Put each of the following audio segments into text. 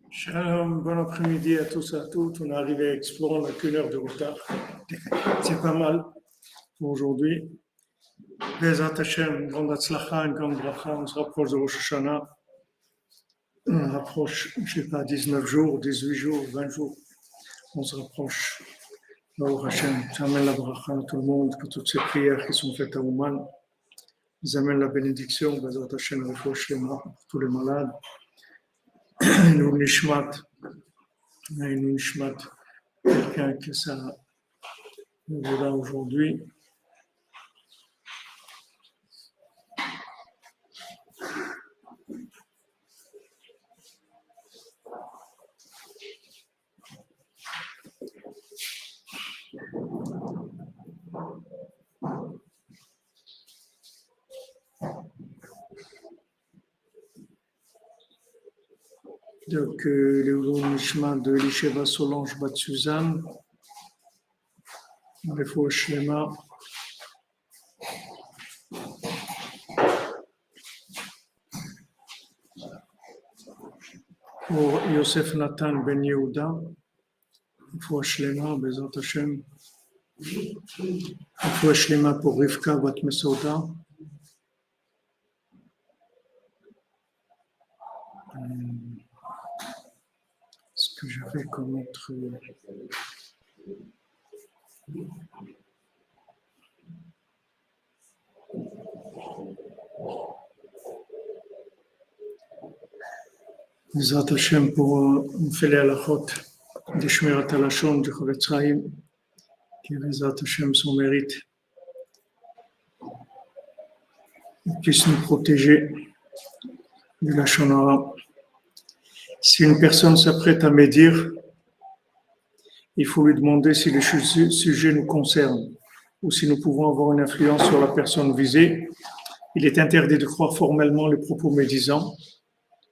Shalom, bon après-midi à tous et à toutes. On est arrivé à Explorer, on n'a qu'une heure de retard. C'est pas mal pour aujourd'hui. Bezat Hashem, une grande atzlacha, une grande bracha. On se rapproche de Rosh Hashanah. On rapproche, je sais pas, 19 jours, 18 jours, 20 jours. On se rapproche. Baruch Hashem, j'amène la bracha à tout le monde, que toutes ces prières qui sont faites à Ouman, ils amènent la bénédiction. Bezat Hashem, refouach lema pour tous les malades. Nous nishmat. Une nishmat, quelqu'un que ça nous voilà aujourd'hui. Donc, le Nishma de Elisheva Solange Bat Suzanne, refouach lema. Pour Yosef Nathan Ben Yehuda, refouach lema, Bezat Hashem. Refouach lema pour Rivka Bat Mesoda. Ce que j'avais comme autre. Bezat Hashem pour Mfele Alachot, de Shmirat Alashon, de Chavetz Chaim, qui Bezat Hashem son mérite, puisse nous protéger de la Lashon Hara. Si une personne s'apprête à médire, il faut lui demander si le sujet nous concerne ou si nous pouvons avoir une influence sur la personne visée. Il est interdit de croire formellement les propos médisants.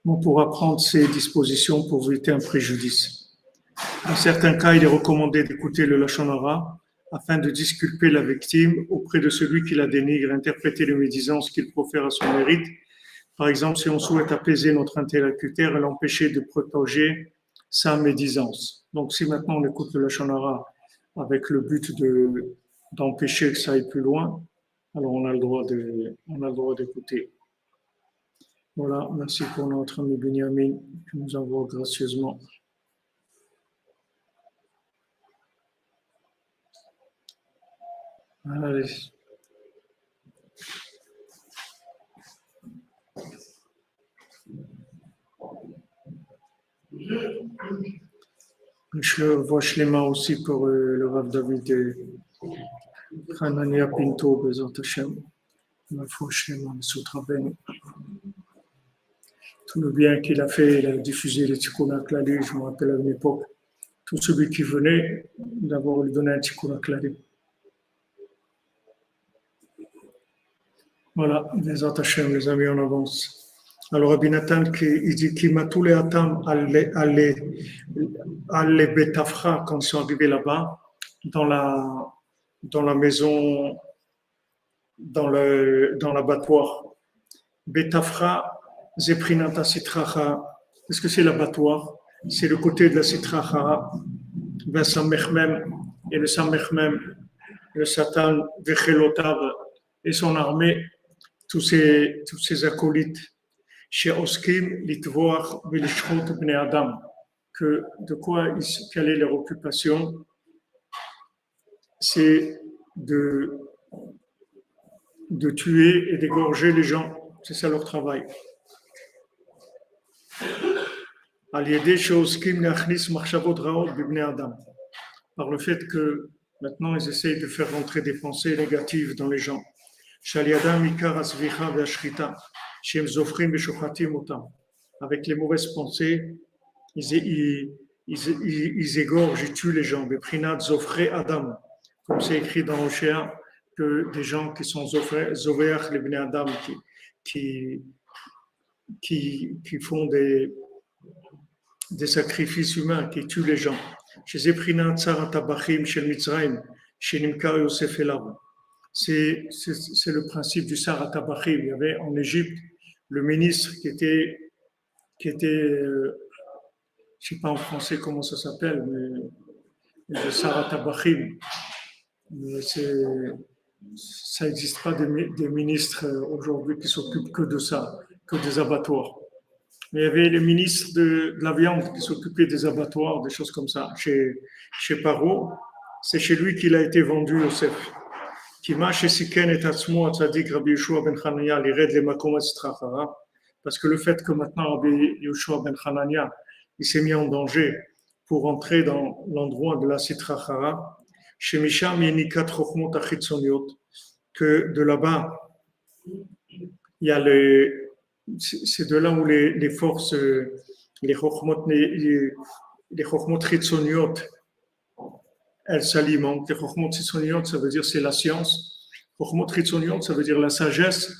On pourra prendre ses dispositions pour éviter un préjudice. Dans certains cas, il est recommandé d'écouter le Lashon Hara afin de disculper la victime auprès de celui qui la dénigre, interpréter les médisances qu'il profère à son mérite. Par exemple, si on souhaite apaiser notre interlocuteur et l'empêcher de propager sa médisance. Donc, si maintenant on écoute le Lashon Hara avec le but d'empêcher que ça aille plus loin, alors on a le droit d'écouter. Voilà, merci pour notre ami Binyamin qui nous envoie gracieusement. Allez. Je vois Shlema aussi pour le Rav David et Hanania Pinto, Bezat Hashem. La foi Shlema, Soutraben. Tout le bien qu'il a fait, il a diffusé les Tikkun HaKlali, je me rappelle à une époque. Tout celui qui venait, d'abord lui donner un Tikkun HaKlali. Voilà, Bezat Hashem, les amis, on avance. Alors, Rabbi Nathan, il dit qu'il m'a tous les atam allé Betafra quand ils sont arrivés là-bas, dans la maison, dans l'abattoir. Betafra, Zeprinata Sitracha. Qu'est-ce que c'est l'abattoir? C'est le côté de la Sitracha, ben Samechmem, et le Samechmem, le Satan, Vechelotav, et son armée, tous ces acolytes. Chez Oskim, Litvoach, Velishchot, Bnei Adam, quelle est leur occupation? C'est de tuer et d'égorger les gens, c'est ça leur travail. Par le fait que maintenant ils essayent de faire rentrer des pensées négatives dans les gens. Avec les mauvaises pensées, ils égorgent, ils tuent les gens. Adam, comme c'est écrit dans Oshéa, que des gens qui sont zovéach les bnei Adam, qui font des sacrifices humains, qui tuent les gens. C'est le principe du Sarat Tabachim. Il y avait en Égypte le ministre qui était je ne sais pas en français comment ça s'appelle, mais de Sarah Tabachim. Mais ça n'existe pas des ministres aujourd'hui qui s'occupent que de ça, que des abattoirs. Mais il y avait les ministres de la viande qui s'occupaient des abattoirs, des choses comme ça. Chez Paro, c'est chez lui qu'il a été vendu, Yosef. Parce que le fait que maintenant Rabbi Yoshua ben Hanania, il s'est mis en danger pour entrer dans l'endroit de la Sitrachara, chez Misham Yenikat Chochmot Achitzoniot, que de là-bas, il y a c'est de là où les forces, les Chochmot Chitzoniot, elles s'alimentent. Les Chochmot Chitzoniot, ça veut dire c'est la science. Chochmot Chitzoniot, ça veut dire la sagesse.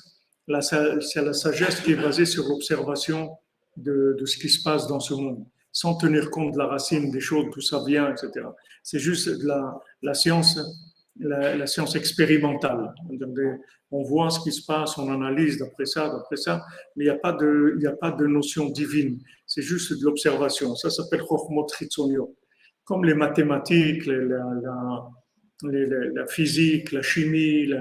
C'est la sagesse qui est basée sur l'observation de ce qui se passe dans ce monde, sans tenir compte de la racine des choses, d'où ça vient, etc. C'est juste de la science, la science expérimentale. On voit ce qui se passe, on analyse d'après ça, mais il n'y a pas de notion divine. C'est juste de l'observation. Ça s'appelle Chochmot Chitzoniot. Comme les mathématiques, la physique, la chimie,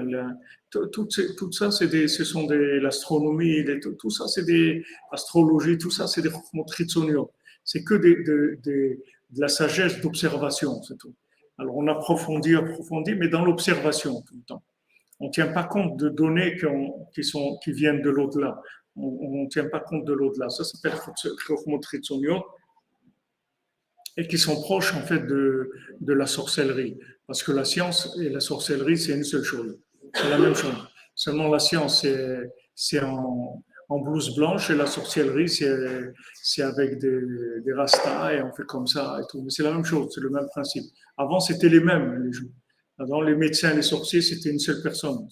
tout ça, ce sont l'astronomie, tout ça, c'est des astrologies, tout ça, c'est des chokhmot chitzoniot. C'est que de la sagesse d'observation, c'est tout. Alors on approfondit, mais dans l'observation tout le temps. On ne tient pas compte de données qui viennent de l'au-delà. On ne tient pas compte de l'au-delà. Ça s'appelle chokhmot chitzoniot. Et qui sont proches en fait de la sorcellerie. Parce que la science et la sorcellerie, c'est une seule chose. C'est la même chose. Seulement la science, c'est en blouse blanche et la sorcellerie, c'est avec des rastas et on fait comme ça et tout. Mais c'est la même chose, c'est le même principe. Avant, c'était les mêmes, les jours. Avant, les médecins et les sorciers, c'était une seule personne.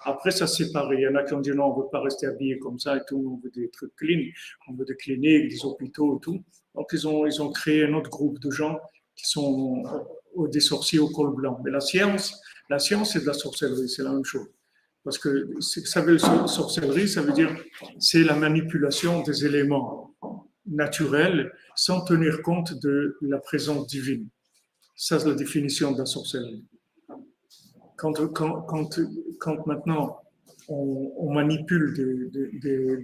Après, ça s'est séparé. Il y en a qui ont dit non, on ne veut pas rester habillés comme ça et tout. On veut des trucs clean. On veut des cliniques, des hôpitaux et tout. Donc, ils ont créé un autre groupe de gens qui sont des sorciers au col blanc. Mais la science, c'est de la sorcellerie. C'est la même chose. Parce que ça veut sorcellerie, ça veut dire c'est la manipulation des éléments naturels sans tenir compte de la présence divine. Ça, c'est la définition de la sorcellerie. Quand maintenant on manipule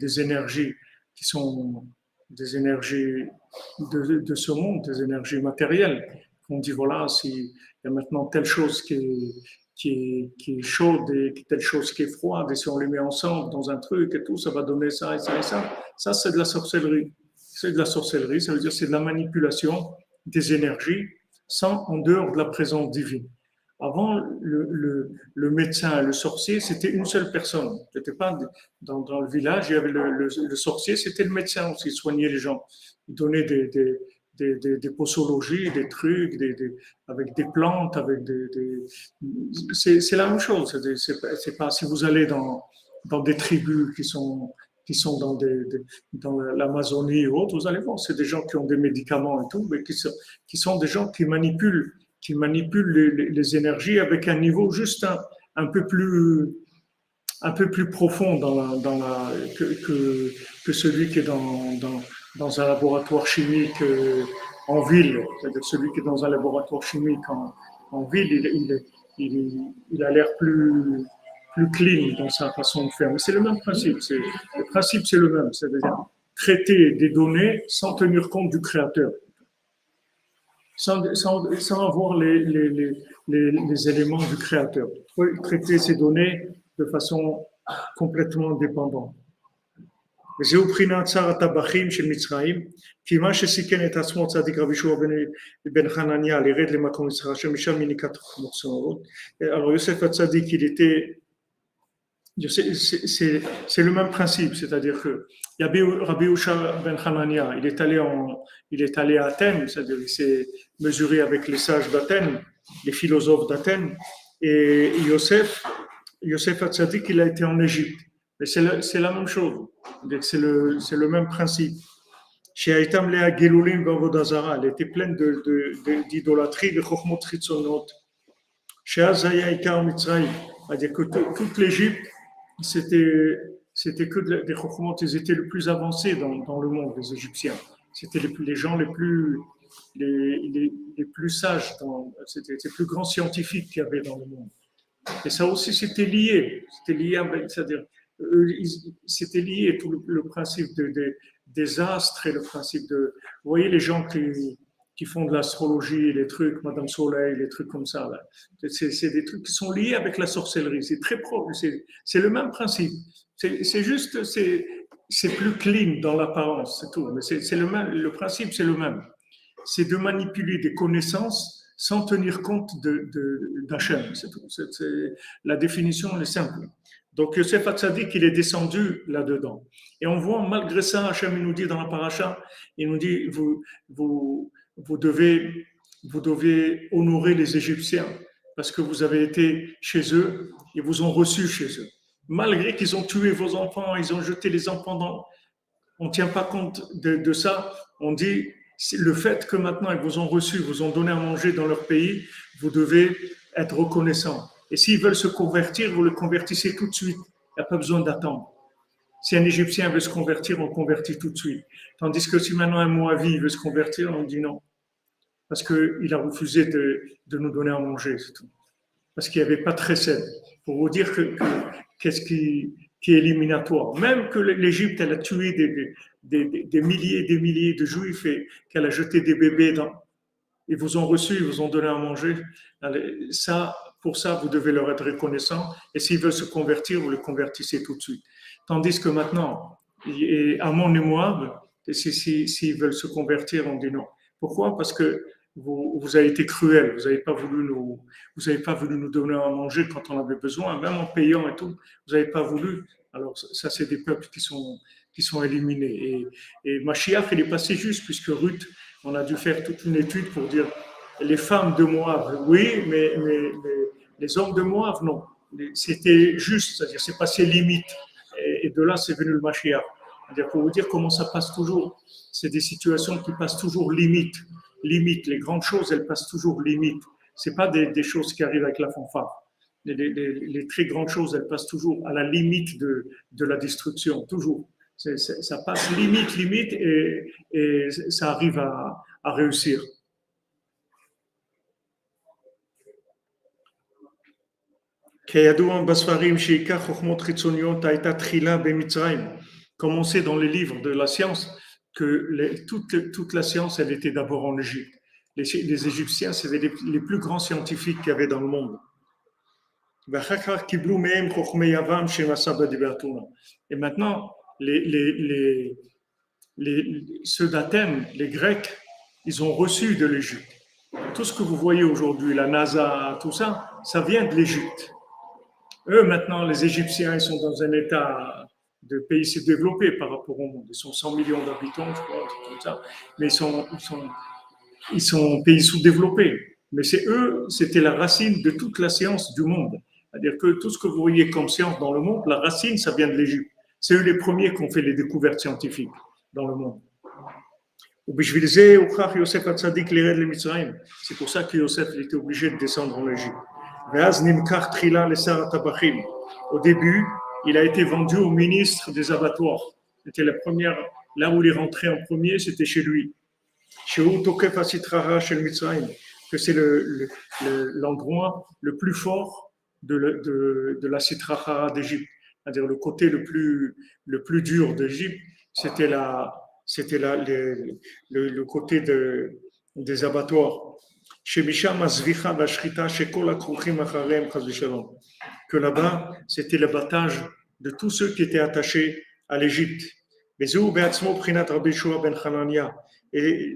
des énergies qui sont des énergies de ce monde, des énergies matérielles, on dit voilà, s'il y a maintenant telle chose qui est chaude et telle chose qui est froide, et si on les met ensemble dans un truc et tout, ça va donner ça et ça et ça. Ça, c'est de la sorcellerie. C'est de la sorcellerie, ça veut dire c'est de la manipulation des énergies en dehors de la présence divine. Avant, le médecin, le sorcier, c'était une seule personne. C'était pas dans le village, il y avait le sorcier, c'était le médecin aussi, il soignait les gens. Il donnait des posologies, des trucs, avec des plantes, c'est la même chose. C'est pas si vous allez dans des tribus qui sont dans l'Amazonie ou autre, vous allez voir, c'est des gens qui ont des médicaments et tout, mais qui sont des gens qui manipulent les énergies avec un niveau juste un peu plus profond que celui qui est dans un laboratoire chimique en ville. C'est-à-dire celui qui est dans un laboratoire chimique en ville, il a l'air plus clean dans sa façon de faire. Mais c'est le même principe. Le principe, c'est le même. C'est-à-dire traiter des données sans tenir compte du créateur. Sans avoir les éléments du créateur. Traiter ces données de façon complètement dépendante. וזהו בחינת שר הטבחים של מצרים, כי מה שסיכן את עצמו צדיק רבי יהושע בן חנניה לרד למקום מצרים, שמשם יניקת חמוצות. Alors Yosef Hatzadik, c'est le même principe, c'est-à-dire que Rabbi Yehoshua ben Hanania, il est allé à Athènes, c'est-à-dire il s'est mesuré avec les sages d'Athènes, les philosophes d'Athènes, et Yosef Hatzadik, il a été en Égypte. Mais c'est la même chose, c'est le même principe. Chez Aitam Lea Gelulim Vavodazara, elle était pleine d'idolâtrie, de Chochmot Chitzonot. Chez Azaya Ikar Mitzrayim, c'est-à-dire que toute l'Égypte, c'était que des Chochmot, ils étaient le plus avancés dans le monde, les Égyptiens. C'était les gens les plus sages, c'était les plus grands scientifiques qu'il y avait dans le monde. Et ça aussi, c'était lié. C'était lié avec, c'est-à-dire, c'était lié tout le principe des astres et le principe de. Vous voyez les gens qui font de l'astrologie, les trucs, Madame Soleil, les trucs comme ça. Là. C'est des trucs qui sont liés avec la sorcellerie. C'est très proche. C'est le même principe. C'est juste, c'est plus clean dans l'apparence, c'est tout. Mais c'est le même. Le principe, c'est le même. C'est de manipuler des connaissances sans tenir compte d'Hachem. C'est tout. La définition est simple. Donc Yosef Hatzadik, il est descendu là-dedans. Et on voit, malgré ça, Hachem nous dit dans la paracha, il nous dit, vous devez honorer les Égyptiens parce que vous avez été chez eux et vous ont reçu chez eux. Malgré qu'ils ont tué vos enfants, ils ont jeté les enfants dans... On ne tient pas compte de ça. On dit, le fait que maintenant ils vous ont reçu, vous ont donné à manger dans leur pays, vous devez être reconnaissant. Et s'ils veulent se convertir, vous le convertissez tout de suite. Il n'y a pas besoin d'attendre. Si un Égyptien veut se convertir, on le convertit tout de suite. Tandis que si maintenant un Moavi veut se convertir, on dit non. Parce qu'il a refusé de nous donner à manger, c'est tout. Parce qu'il n'y avait pas de recette. Pour vous dire qu'est-ce qui est éliminatoire. Même que l'Égypte, elle a tué des milliers et des milliers de Juifs et qu'elle a jeté des bébés dans... Ils vous ont reçu, ils vous ont donné à manger. Ça, pour ça, vous devez leur être reconnaissant. Et s'ils veulent se convertir, vous les convertissez tout de suite. Tandis que maintenant, Ammon et Moab, s'ils veulent se convertir, on dit non. Pourquoi? Parce que vous avez été cruel, vous n'avez pas voulu nous donner à manger quand on avait besoin, même en payant et tout, vous n'avez pas voulu. Alors ça, c'est des peuples qui sont éliminés. Et Mashiach, il est passé juste, puisque Ruth, on a dû faire toute une étude pour dire les femmes de Moab, oui, mais les hommes de Moab, non. C'était juste, c'est-à-dire c'est passé limite. Et de là, c'est venu le Mashiach. C'est-à-dire pour vous dire comment ça passe toujours. C'est des situations qui passent toujours limite. Les grandes choses, elles passent toujours limite. C'est pas des choses qui arrivent avec la fanfare. Les très grandes choses, elles passent toujours à la limite de la destruction, toujours. Ça passe limite, et ça arrive à réussir. Comme on sait dans les livres de la science, que toute la science, elle était d'abord en Égypte. Les Égyptiens, c'était les plus grands scientifiques qu'il y avait dans le monde. Et maintenant, ceux d'Athènes, les Grecs, ils ont reçu de l'Égypte. Tout ce que vous voyez aujourd'hui, la NASA, tout ça, ça vient de l'Égypte. Eux, maintenant, les Égyptiens, ils sont dans un état de pays sous-développé par rapport au monde. Ils sont 100 millions d'habitants, je crois, comme ça. Mais ils sont pays sous-développés. Mais c'était la racine de toute la science du monde. C'est-à-dire que tout ce que vous voyez comme science dans le monde, la racine, ça vient de l'Égypte. C'est eux les premiers qui ont fait les découvertes scientifiques dans le monde. C'est pour ça que Yosef était obligé de descendre en Égypte. Au début, il a été vendu au ministre des abattoirs. C'était la première, là où il est rentré en premier, c'était chez lui. Que c'est l'endroit le plus fort de la Sitracha d'Égypte. C'est-à-dire le côté le plus dur d'Égypte, c'était le côté des abattoirs. Que là-bas, c'était l'abattage de tous ceux qui étaient attachés à l'Égypte. Et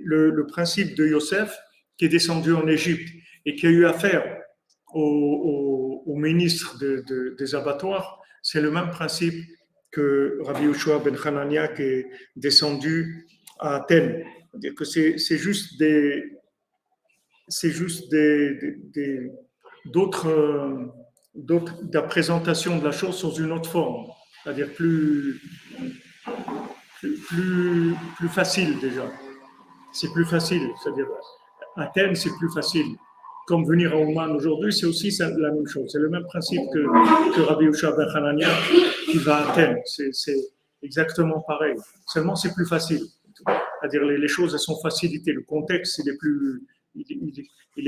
le principe de Yosef, qui est descendu en Égypte et qui a eu affaire au ministre des abattoirs, c'est le même principe que Rabbi Yoshua ben Hanania qui est descendu à Athènes. C'est-à-dire que c'est juste de la présentation de la chose sous une autre forme, c'est-à-dire plus facile déjà. C'est plus facile, c'est-à-dire Athènes, c'est plus facile. Comme venir à Ouman aujourd'hui, c'est aussi la même chose. C'est le même principe que Rabbi Yoshua ben Hanania qui va à Athènes. C'est exactement pareil. Seulement, c'est plus facile. c'est-à-dire les choses elles sont facilitées, le contexte il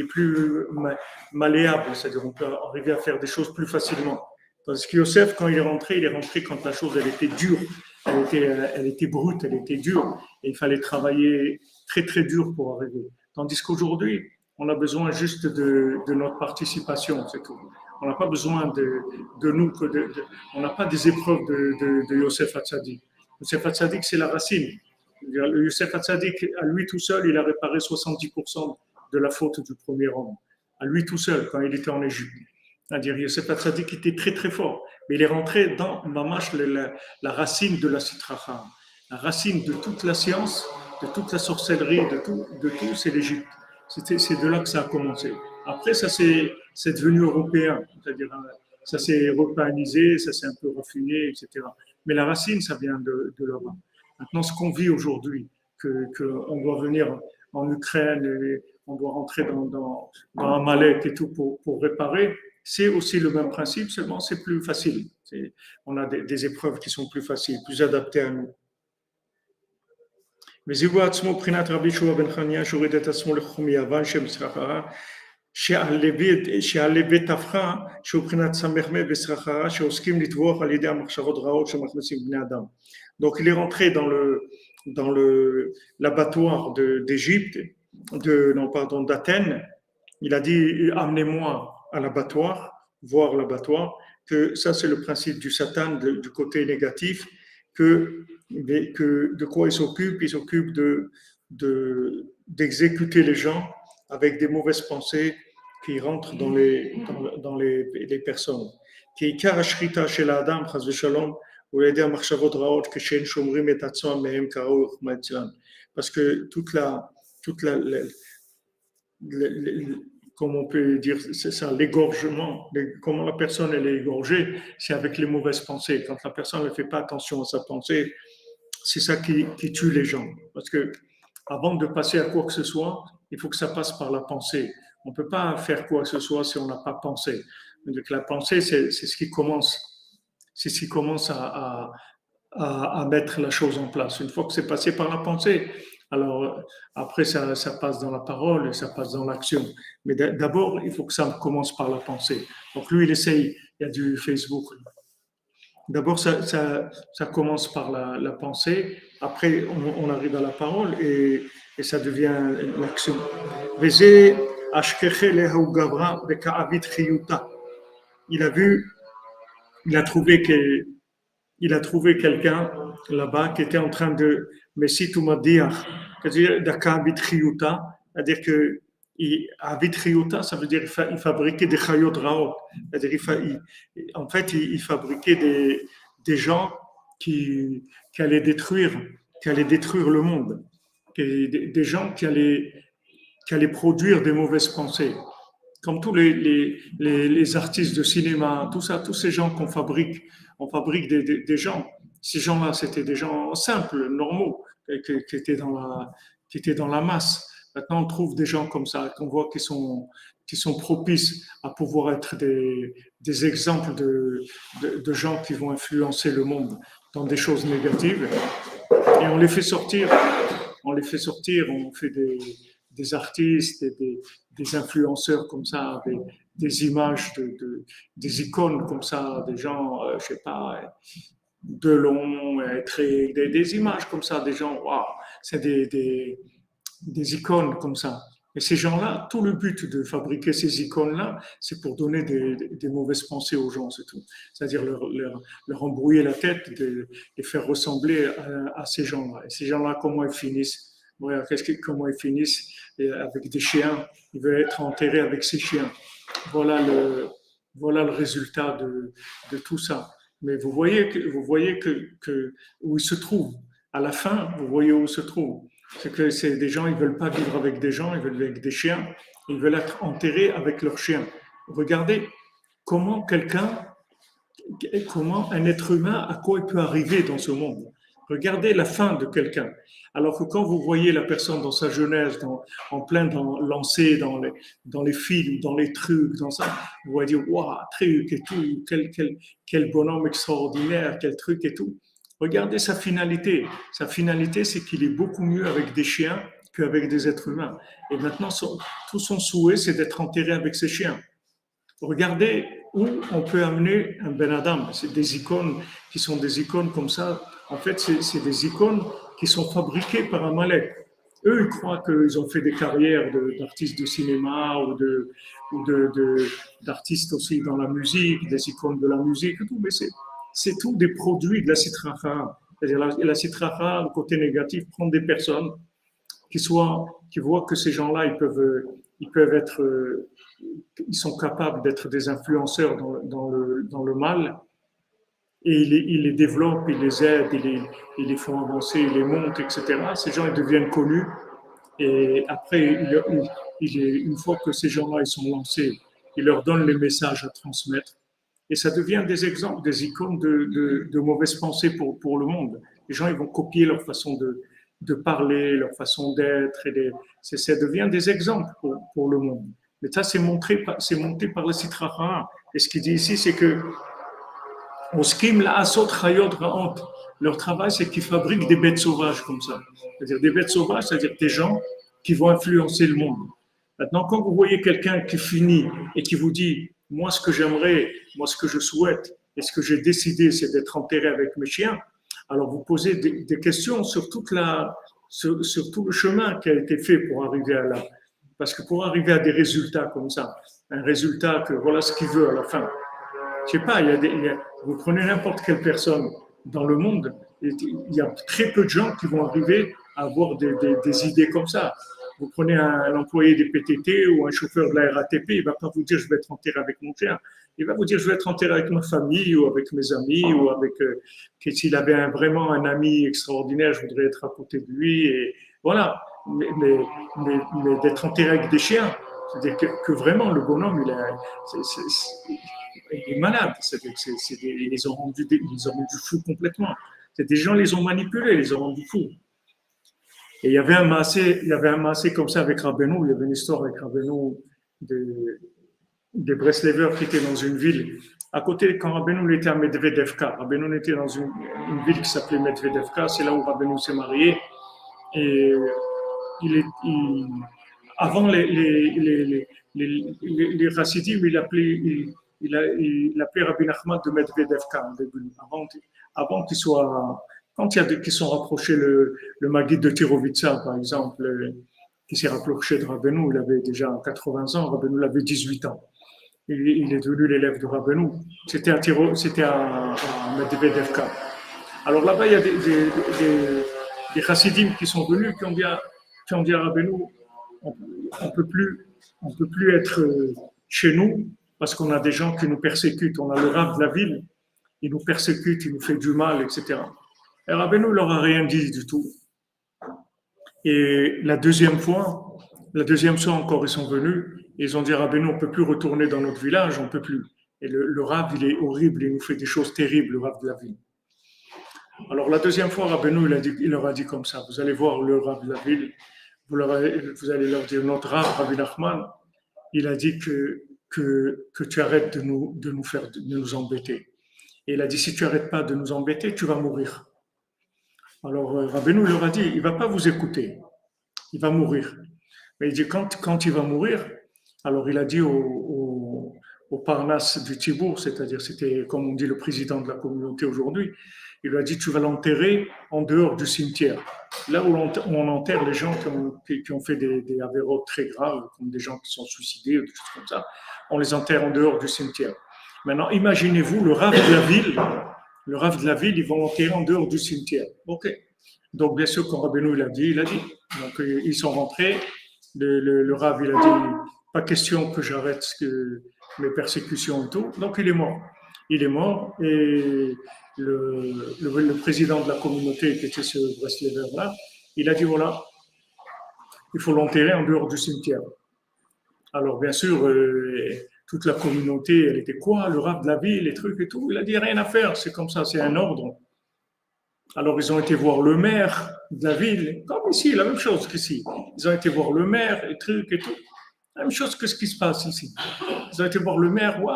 est plus malléable, c'est-à-dire on peut arriver à faire des choses plus facilement. Parce que Yosef, quand il est rentré quand la chose elle était dure, elle était brute, elle était dure, et il fallait travailler très très dur pour arriver. Tandis qu'aujourd'hui, on a besoin juste de notre participation, c'est tout. On n'a pas besoin de nous, on n'a pas des épreuves de Yosef Hatzadik. Yosef Hatzadik, c'est la racine. Le Yosef Hatzadik, à lui tout seul, il a réparé 70% de la faute du premier homme. À lui tout seul, quand il était en Égypte. C'est-à-dire, Yosef Hatzadik était très très fort. Mais il est rentré dans Mamash, la racine de la Sitracha. La racine de toute la science, de toute la sorcellerie, de tout c'est l'Égypte. C'est de là que ça a commencé. Après, c'est devenu européen. C'est-à-dire, ça s'est européanisé, ça s'est un peu raffiné, etc. Mais la racine, ça vient de là-bas. Maintenant, ce qu'on vit aujourd'hui, qu'on doit venir en Ukraine, et on doit rentrer dans Amalek et tout pour réparer, c'est aussi le même principe, seulement c'est plus facile. On a des épreuves qui sont plus faciles, plus adaptées à nous. וזיהו עצמו בחינת רבי יהושע בן חנניה שהוריד את עצמו לחום מיוון שבסחרחרה שעל בית תפחה שהוא בחינת סמך בסחרחרה שעוסקים לטבוח על ידי המחשבות רעות שמכניסים בני אדם. Donc il est rentré dans l'abattoir d'Égypte, d'Athènes. Il a dit amenez-moi à l'abattoir, voir l'abattoir, que ça c'est le principe du Satan, du côté négatif, que de quoi il s'occupe? Il s'occupe d'exécuter les gens avec des mauvaises pensées qui rentrent dans les personnes. Qui karashrita chez l'Adam, chas v'shalom, ou l'aider à marchavot raot que shen shomrim et atzon mehem karou chmatzlan. Parce que toute la comme on peut dire, c'est ça, l'égorgement, comment la personne elle est égorgée, c'est avec les mauvaises pensées. Quand la personne ne fait pas attention à sa pensée, c'est ça qui tue les gens. Parce que avant de passer à quoi que ce soit, il faut que ça passe par la pensée. On ne peut pas faire quoi que ce soit si on n'a pas pensé. Donc la pensée, c'est ce qui commence, à mettre la chose en place. Une fois que c'est passé par la pensée, alors après ça passe dans la parole et ça passe dans l'action. Mais d'abord, il faut que ça commence par la pensée. Donc lui, il essaye, il y a du Facebook. D'abord, ça commence par la pensée, après on arrive à la parole et ça devient l'action. Il a trouvé que il a trouvé quelqu'un là-bas qui était en train de Messit ou Madiach, c'est-à-dire c'est-à-dire que Avitriuta, ça veut dire qu'il fabriquait des chayot raot, c'est-à-dire en fait il fabriquait des gens qui allaient détruire le monde, des gens qui allaient produire des mauvaises pensées. Comme tous les artistes de cinéma, tout ça, tous ces gens qu'on fabrique, on fabrique des gens. Ces gens-là, c'était des gens simples, normaux, qui étaient dans la masse. Maintenant, on trouve des gens comme ça, qu'on voit qui sont propices à pouvoir être des exemples de gens qui vont influencer le monde dans des choses négatives. Et on les fait sortir, on fait des artistes et des influenceurs comme ça, des images, des icônes comme ça, des gens, je sais pas, Delon, des images comme ça, des gens, waouh, c'est des icônes comme ça. Et ces gens-là, tout le but de fabriquer ces icônes-là, c'est pour donner des mauvaises pensées aux gens, c'est tout. C'est-à-dire leur embrouiller la tête, les faire ressembler à ces gens-là. Et ces gens-là, comment ils finissent? Voilà, comment ils finissent avec des chiens. Ils veulent être enterrés avec ces chiens. Voilà le résultat de tout ça. Mais vous voyez que où ils se trouvent. À la fin, vous voyez où ils se trouvent. C'est que c'est des gens, ils veulent pas vivre avec des gens, ils veulent vivre avec des chiens. Ils veulent être enterrés avec leurs chiens. Regardez comment un être humain, à quoi il peut arriver dans ce monde. Regardez la fin de quelqu'un. Alors que quand vous voyez la personne dans sa jeunesse, en plein lancé dans les films, dans les trucs, dans ça, vous voyez dire, waouh, truc et tout, quel bonhomme extraordinaire, quel truc et tout. Regardez sa finalité. Sa finalité, c'est qu'il est beaucoup mieux avec des chiens qu'avec des êtres humains. Et maintenant, tout son souhait, c'est d'être enterré avec ses chiens. Regardez où on peut amener un Ben Adam. C'est des icônes qui sont des icônes comme ça. En fait, c'est des icônes qui sont fabriquées par un Malek. Eux, ils croient qu'ils ont fait des carrières d'artistes de cinéma d'artistes aussi dans la musique, des icônes de la musique et tout, mais c'est tout des produits de la citracha. C'est-à-dire la citracha, le côté négatif, prend des personnes qui voient que ces gens-là, ils peuvent être, ils sont capables d'être des influenceurs dans le mal, et ils les développent, ils les aident, ils les font avancer, ils les montent, etc. Ces gens, ils deviennent connus, et après, une fois que ces gens-là, ils sont lancés, ils leur donnent les messages à transmettre, et ça devient des exemples, des icônes de mauvaises pensées pour le monde. Les gens, ils vont copier leur façon de parler, leur façon d'être, ça devient des exemples pour le monde. Mais ça, c'est monté par le Sitracha. Et ce qu'il dit ici, c'est que leur travail, c'est qu'ils fabriquent des bêtes sauvages comme ça. C'est-à-dire des bêtes sauvages, c'est-à-dire des gens qui vont influencer le monde. Maintenant, quand vous voyez quelqu'un qui finit et qui vous dit, moi, ce que j'aimerais, moi, ce que je souhaite, et ce que j'ai décidé, c'est d'être enterré avec mes chiens, alors vous posez des questions sur tout le chemin qui a été fait pour arriver à là. Parce que pour arriver à des résultats comme ça, un résultat que voilà ce qu'il veut à la fin, je sais pas, vous prenez n'importe quelle personne dans le monde, il y a très peu de gens qui vont arriver à avoir des idées comme ça. Vous prenez un employé des PTT ou un chauffeur de la RATP, il ne va pas vous dire je vais être enterré avec mon chien. Il va vous dire je vais être enterré avec ma famille ou avec mes amis ou avec s'il avait vraiment un ami extraordinaire, je voudrais être à côté de lui et voilà. Mais d'être enterré avec des chiens, c'est-à-dire que vraiment le bonhomme il est malade. Ils les ont rendus fous complètement. C'est des gens les ont manipulés, ils les ont rendus fous. Et il y avait un massé comme ça avec Rabbeinu, il y avait une histoire avec Rabbeinu des Breslevers qui étaient dans une ville. À côté, quand Rabbeinu était à Medvedevka, Rabbeinu était dans une ville qui s'appelait Medvedevka, c'est là où Rabbeinu s'est marié. Et avant les Chassidim, il appelait Rabbi Nachman de Medvedevka au début, avant qu'il soit. Quand il y a qui sont rapprochés, le Maguide de Tirovitsa, par exemple, qui s'est rapproché de Rabbeinu, il avait déjà 80 ans, Rabbeinu avait 18 ans. Il est devenu l'élève de Rabbeinu. C'était à Medvedevka. Alors là-bas, il y a des chassidim qui sont venus, qui ont dit à Rabbeinu, on ne peut plus être chez nous parce qu'on a des gens qui nous persécutent. On a le rav de la ville, il nous persécute, il nous fait du mal, etc. Et Rabbeinu leur a rien dit du tout. Et la deuxième fois encore, ils sont venus et ils ont dit à Rabbeinu, on ne peut plus retourner dans notre village, on ne peut plus. Et le rav, il est horrible, il nous fait des choses terribles, le rav de la ville. Alors la deuxième fois, Rabbeinu, il leur a dit comme ça, vous allez voir le rav de la ville, vous allez leur dire, notre rav, Rabbi Nachman, il a dit que tu arrêtes de nous embêter. Et il a dit, si tu n'arrêtes pas de nous embêter, tu vas mourir. Alors Rabbeinu leur a dit, il ne va pas vous écouter, il va mourir. Mais il dit, quand il va mourir, alors il a dit au Parnasse du Tibour, c'est-à-dire c'était, comme on dit, le président de la communauté aujourd'hui, il lui a dit, tu vas l'enterrer en dehors du cimetière. Là où on enterre les gens qui ont fait des avérotes très graves, comme des gens qui sont suicidés, ou des choses comme ça, on les enterre en dehors du cimetière. Maintenant, imaginez-vous, le rav de la ville, ils vont l'enterrer en dehors du cimetière. OK. Donc, bien sûr, quand Rabbeinu il a dit. Donc, ils sont rentrés. Le rav, il a dit, pas question que j'arrête mes persécutions et tout. Donc, il est mort. Il est mort et le président de la communauté, qui était ce Breslever-là, il a dit, voilà, il faut l'enterrer en dehors du cimetière. Alors, bien sûr, toute la communauté, elle était quoi, le rav de la ville, les trucs et tout. Il a dit, rien à faire, c'est comme ça, c'est un ordre. Alors, ils ont été voir le maire de la ville, comme ici, la même chose qu'ici. Ils ont été voir le maire, et trucs et tout. La même chose que ce qui se passe ici. Vous avez été voir le maire, ouais,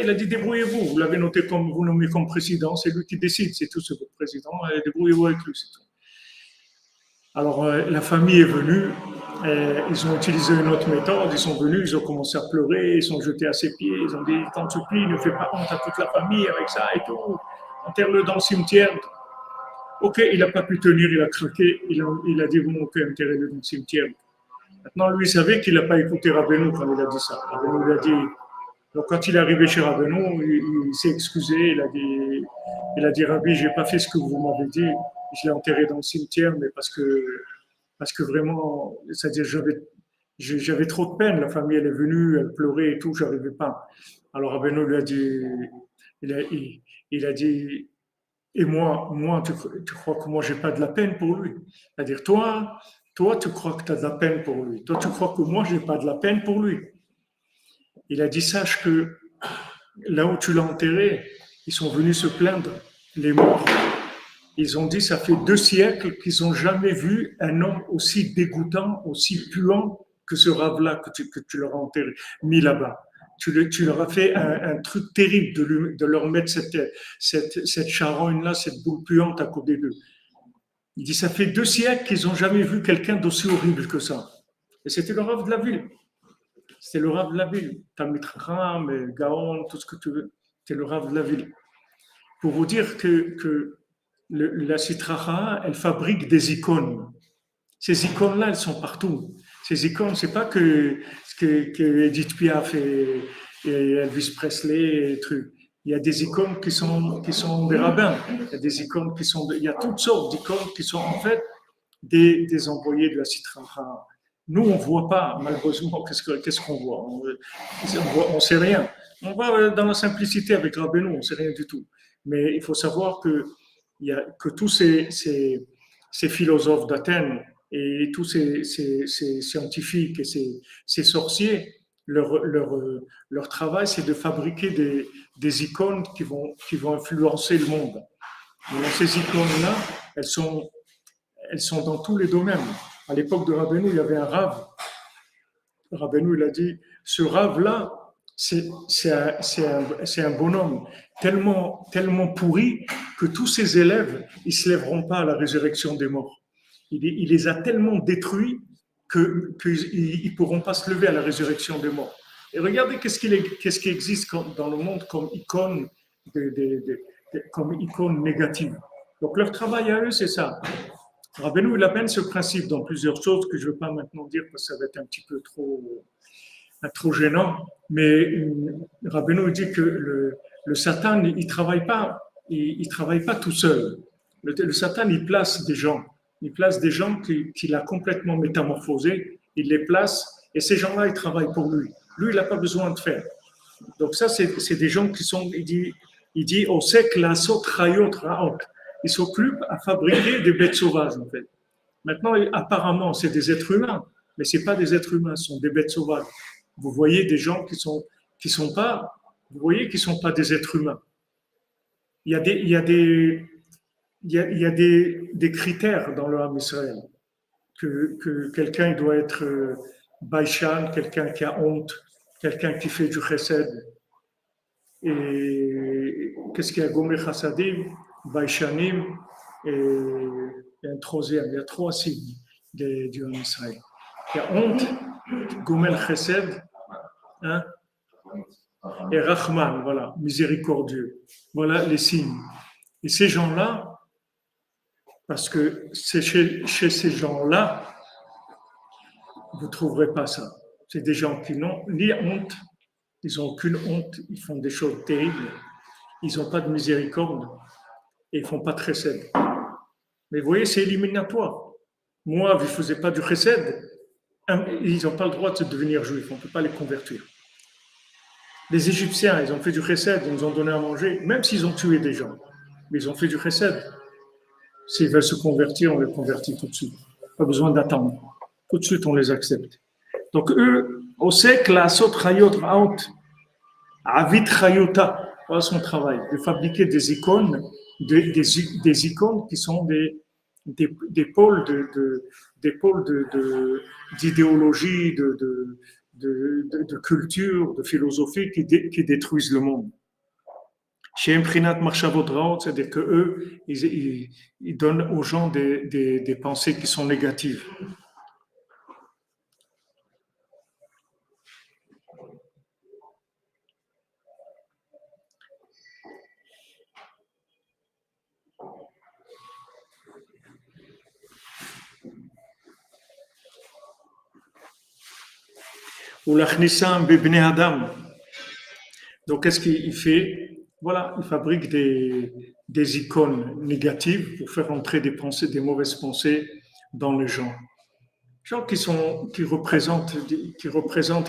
il a dit débrouillez-vous. Vous l'avez noté comme vous nommez comme président, c'est lui qui décide, c'est tout, c'est votre président, débrouillez-vous avec lui, c'est tout. Alors la famille est venue, ils ont utilisé une autre méthode, ils sont venus, ils ont commencé à pleurer, ils sont jetés à ses pieds, ils ont dit t'en supplie, ne fais pas honte à toute la famille avec ça et tout, enterre-le dans le cimetière. Ok, il n'a pas pu tenir, il a craqué, il a dit bon, ok, enterrez-le dans le cimetière. Maintenant, lui, il savait qu'il n'a pas écouté Rabbeinu quand il a dit ça. Rabbeinu lui a dit. Donc, quand il est arrivé chez Rabbeinu, il s'est excusé. Il a dit Rabbi, j'ai pas fait ce que vous m'avez dit. Je l'ai enterré dans le cimetière, mais parce que vraiment, c'est-à-dire, j'avais trop de peine. La famille, elle est venue, elle pleurait et tout, j'arrivais pas. Alors, Rabbeinu lui a dit, il a dit, et moi, tu crois que moi, j'ai pas de la peine pour lui? C'est-à-dire, toi, tu crois que tu as de la peine pour lui. Toi, tu crois que moi, j'ai pas de la peine pour lui. Il a dit, sache que là où tu l'as enterré, ils sont venus se plaindre, les morts. Ils ont dit, ça fait 2 siècles qu'ils n'ont jamais vu un homme aussi dégoûtant, aussi puant que ce rave-là que tu leur as enterré, mis là-bas. Tu leur as fait un truc terrible de leur mettre cette charogne-là, cette boule puante à côté d'eux. Il dit, ça fait 2 siècles qu'ils n'ont jamais vu quelqu'un d'aussi horrible que ça. Et c'était le rave de la ville. C'était le rave de la ville. Talmid Chacham, Gaon, tout ce que tu veux. C'était le rave de la ville. Pour vous dire que la Sitra, elle fabrique des icônes. Ces icônes-là, elles sont partout. Ces icônes, c'est pas que Edith Piaf et Elvis Presley et trucs. Il y a des icônes qui sont des rabbins. Il y a des icônes il y a toutes sortes d'icônes qui sont en fait des envoyés de la Sitra. Nous, on ne voit pas, malheureusement, qu'est-ce qu'on voit? On ne sait rien. On va dans la simplicité avec Rabbeinu, on ne sait rien du tout. Mais il faut savoir que tous ces philosophes d'Athènes et tous ces scientifiques et ces sorciers, leur travail, c'est de fabriquer des icônes qui vont influencer le monde. Et ces icônes-là, elles sont dans tous les domaines. À l'époque de Rabbeinu, il y avait un rave. Rabbeinu, il a dit, ce rave-là, c'est un bonhomme tellement pourri que tous ses élèves, ils ne se lèveront pas à la résurrection des morts. Il les a tellement détruits qu'ils ne pourront pas se lever à la résurrection des morts. Et regardez qu'est-ce qui existe dans le monde comme icône, comme icône négative. Donc leur travail à eux, c'est ça. Rabbeinu, il amène ce principe dans plusieurs choses que je ne veux pas maintenant dire parce que ça va être un petit peu trop gênant. Mais Rabbeinu dit que le Satan, il travaille pas tout seul. Le Satan, il place des gens. Il place des gens qu'il a complètement métamorphosés. Il les place et ces gens-là, ils travaillent pour lui. Lui, il n'a pas besoin de faire. Donc ça, c'est des gens qui sont, il dit, on sait que la saute rayot raot. Ils s'occupent à fabriquer des bêtes sauvages, en fait. Maintenant, apparemment, c'est des êtres humains, mais ce n'est pas des êtres humains, ce sont des bêtes sauvages. Vous voyez des gens qui sont pas, vous voyez qu'ils sont pas des êtres humains. Il y a des critères dans le Ham Israël que quelqu'un il doit être baïchan, quelqu'un qui a honte, quelqu'un qui fait du chesed. Et qu'est-ce qu'il y a? Gomer chassadim, baïchanim et un troisième. Il y a 3 signes du Ham Israël. Il y a honte, Gomel Chesed, hein, et Rahman, voilà, miséricordieux. Voilà les signes. Et ces gens-là, parce que c'est chez ces gens-là, vous ne trouverez pas ça. C'est des gens qui n'ont ni honte, ils n'ont aucune honte, ils font des choses terribles, ils n'ont pas de miséricorde et ils ne font pas de chesed. Mais vous voyez, c'est éliminatoire. Moi, je ne faisais pas du chesed, ils n'ont pas le droit de devenir juifs, on ne peut pas les convertir. Les Égyptiens, ils ont fait du chesed, ils nous ont donné à manger, même s'ils ont tué des gens, mais ils ont fait du chesed. S'ils veulent se convertir, on les convertit tout de suite. Pas besoin d'attendre. Tout de suite, on les accepte. Donc eux, on sait que la sot chayot raot, avit chayota, voilà son travail, de fabriquer des icônes, des icônes qui sont des pôles d'idéologie, de culture, de philosophie qui détruisent le monde. Chez Imprinat Marchavot Raot, c'est-à-dire qu'eux, ils donnent aux gens des pensées qui sont négatives. Ou l'Achnissam Bibne Adam. Donc, qu'est-ce qu'il fait? Voilà, il fabrique des icônes négatives pour faire entrer des pensées, des mauvaises pensées dans les gens. Gens qui représentent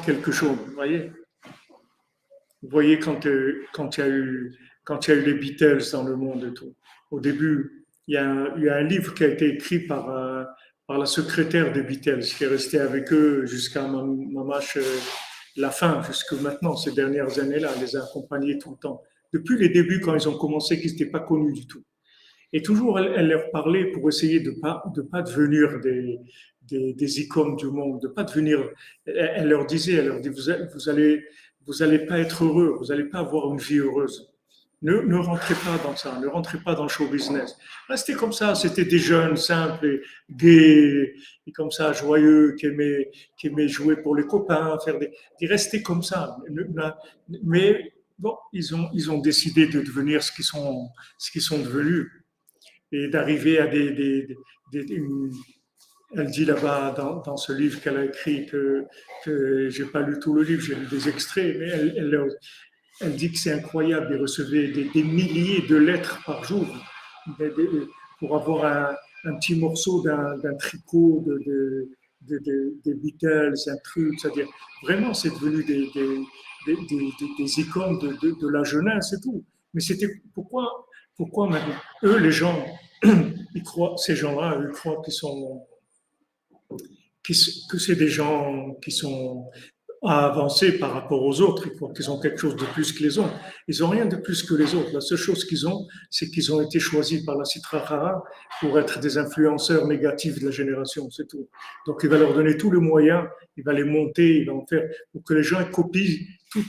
quelque chose, vous voyez? Vous voyez quand il y a eu les Beatles dans le monde et tout. Au début, il y a un livre qui a été écrit par la secrétaire des Beatles, qui est restée avec eux jusqu'à la fin, jusque maintenant, ces dernières années-là, elle les a accompagnés tout le temps. Depuis les débuts, quand ils ont commencé, qu'ils n'étaient pas connus du tout. Et toujours, elle leur parlait pour essayer de pas devenir des icônes du monde, de pas devenir. Elle leur dit, vous allez pas être heureux, vous allez pas avoir une vie heureuse. Ne rentrez pas dans ça, ne rentrez pas dans le show business. Restez comme ça, c'était des jeunes simples, et gays, et comme ça, joyeux, qui aimaient jouer pour les copains, restez comme ça. Mais bon, ils ont décidé de devenir ce qu'ils sont devenus et d'arriver à elle dit là-bas dans ce livre qu'elle a écrit que j'ai pas lu tout le livre, j'ai lu des extraits, mais elle dit que c'est incroyable, ils recevaient des milliers de lettres par jour pour avoir un petit morceau d'un tricot des Beatles, un truc, c'est-à-dire vraiment c'est devenu des icônes de la jeunesse et tout. Mais c'était pourquoi maintenant eux, les gens, ils croient, ces gens-là, ils croient que c'est des gens qui sont à avancer par rapport aux autres. Ils croient qu'ils ont quelque chose de plus que les autres. Ils n'ont rien de plus que les autres. La seule chose qu'ils ont, c'est qu'ils ont été choisis par la Sitra Hara pour être des influenceurs négatifs de la génération, c'est tout. Donc il va leur donner tous les moyens, il va les monter, il va en faire pour que les gens copient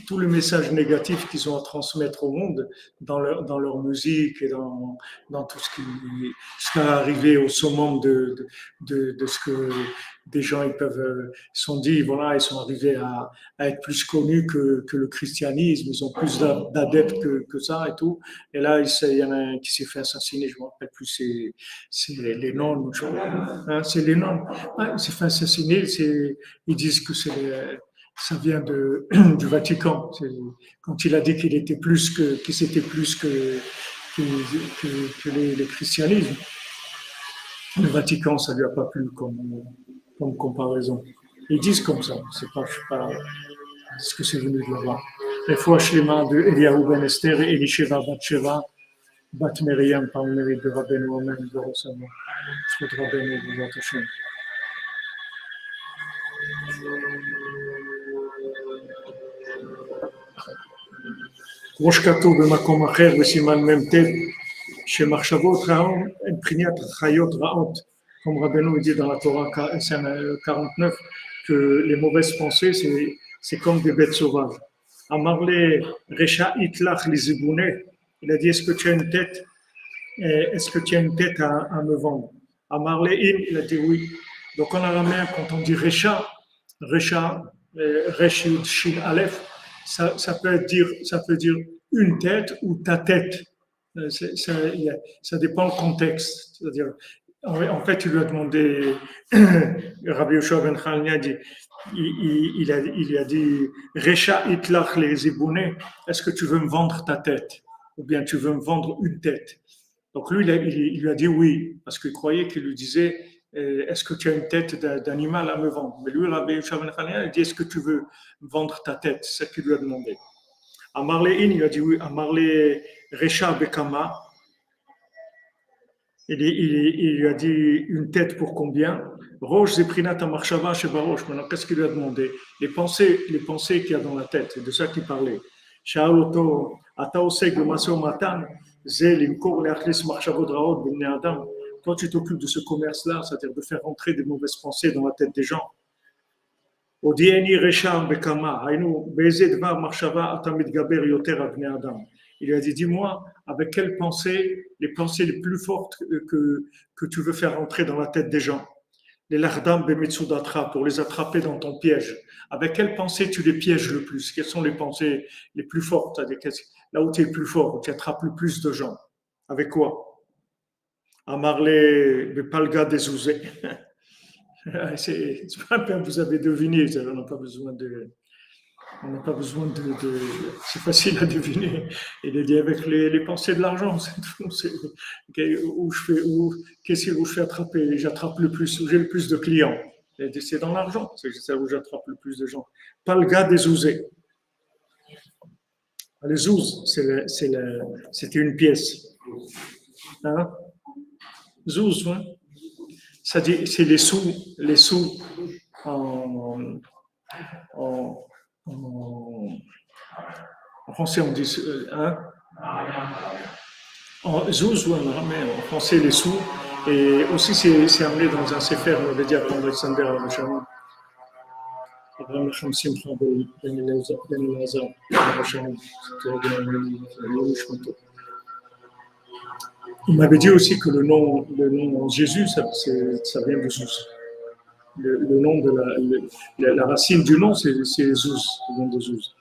tout le message négatif qu'ils ont à transmettre au monde dans leur musique et dans tout ce qui va arriver au summum de ce que des gens ils sont dit, voilà, ils sont arrivés à être plus connus que le christianisme, ils ont plus d'adeptes que ça et tout. Et là, il y en a un qui s'est fait assassiner, je ne me rappelle plus, c'est les nonnes, hein, c'est les nonnes. Ah, il s'est fait assassiner, ils disent que ça vient du Vatican. Quand il a dit qu'il c'était plus que les christianismes. Le Vatican, ça ne lui a pas plu comme comparaison. Ils disent comme ça, je ne sais pas ce que c'est venu de là-bas. Les fois Shlema de Eliyahu Ben Esther et Elisheva Batsheva, Bat Miriam, par le mérite de Rabbeinu Omen, de Rossama, de Rabbeinu de Zatachem. ראש כתוב במקום אחר בסימן מ"ט שמחשבות רעות הן בחינת חיות רעות, comme Rabbeinu dit dans la Torah 49 que les mauvaises pensées c'est comme des bêtes sauvages. Amarle Recha Itlach Lizibune, il a dit est-ce que tu as une tête à me vendre? Amarle In, il a dit oui. Donc en araméen quand on dit Recha Resh Yud Shin Aleph, ça peut dire une tête ou ta tête. Ça dépend du contexte. C'est-à-dire, en fait, il lui a demandé, Rabbi Yoshua ben Chalni a dit, il a dit, Recha itlach les zibouné, est-ce que tu veux me vendre ta tête? Ou bien tu veux me vendre une tête? Donc lui, il lui a dit oui, parce qu'il croyait qu'il lui disait, est-ce que tu as une tête d'animal à me vendre? Mais lui, Rabbi Yoshua ben Chalni a dit, est-ce que tu veux me vendre ta tête? C'est ce qu'il lui a demandé. Amarle In, il a dit oui. Amarle Recha Bekama, il lui a dit une tête pour combien? Roche Zeprinata Marshava Shebarosh. Maintenant, qu'est-ce qu'il lui a demandé? Les pensées qu'il y a dans la tête, c'est de ça qu'il parlait. Shaaloto, Ata Oseg Maso Matan, Zel Imkor Leachlis Marchavod Raot B'nei Adam. Toi, tu t'occupes de ce commerce-là, c'est-à-dire de faire rentrer des mauvaises pensées dans la tête des gens. Il lui a dit, dis-moi, avec quelles pensées, les pensées les plus fortes que tu veux faire entrer dans la tête des gens, les lardam bemitsudatra, pour les attraper dans ton piège. Avec quelles pensées tu les pièges le plus? Quelles sont les pensées les plus fortes? Là où tu es le plus fort, où tu attrapes le plus de gens. Avec quoi? Amarle Bepalga des Ouzés. C'est pas un peu, vous avez deviné, on n'a pas besoin de. On n'a pas besoin de. C'est facile à deviner. Il est dit avec les pensées de l'argent, c'est tout. Qu'est-ce où je fais attraper? J'attrape le plus, où j'ai le plus de clients. C'est dans l'argent, c'est ça où j'attrape le plus de gens. Palga des Ouzés. Les zouz, c'était une pièce. Hein? Zouz, hein? Ça dit, c'est les sous en, en, en français on dit, hein? En zouz, ouais, en français les sous, et aussi c'est amené dans un sefer, on avait dit à Alexander Racham. Abraham Hamsim Ben Elazar, il m'avait dit aussi que le nom Jésus, ça vient de Zeus. Le nom de la racine du nom, c'est Zeus, le nom de Zeus.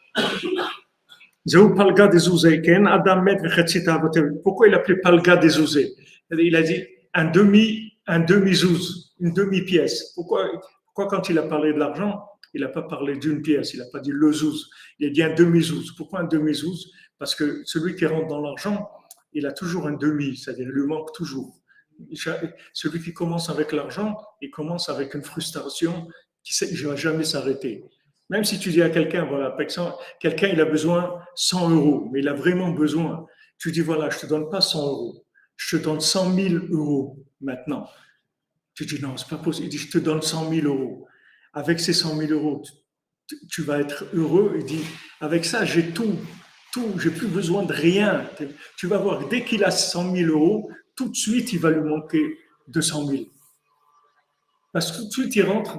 Pourquoi il appelait Palga des Zouzé? Il a dit un demi-zouz, une demi-pièce. Pourquoi quand il a parlé de l'argent, il n'a pas parlé d'une pièce, il n'a pas dit le zouz, il a dit un demi-zouz. Pourquoi un demi-zouz? Parce que celui qui rentre dans l'argent, il a toujours un demi, c'est-à-dire il lui manque toujours. Celui qui commence avec l'argent, il commence avec une frustration qui ne va jamais s'arrêter. Même si tu dis à quelqu'un, voilà, quelqu'un il a besoin 100 euros, mais il a vraiment besoin. Tu dis, voilà, je ne te donne pas 100 euros, je te donne 100 000 euros maintenant. Tu dis, non, c'est pas possible. Il dit, je te donne 100 000 euros. Avec ces 100 000 euros, tu vas être heureux. Il dit, avec ça, j'ai tout, j'ai plus besoin de rien. Tu vas voir, dès qu'il a 100 000 euros, tout de suite, il va lui manquer 200 000. Parce que tout de suite, il rentre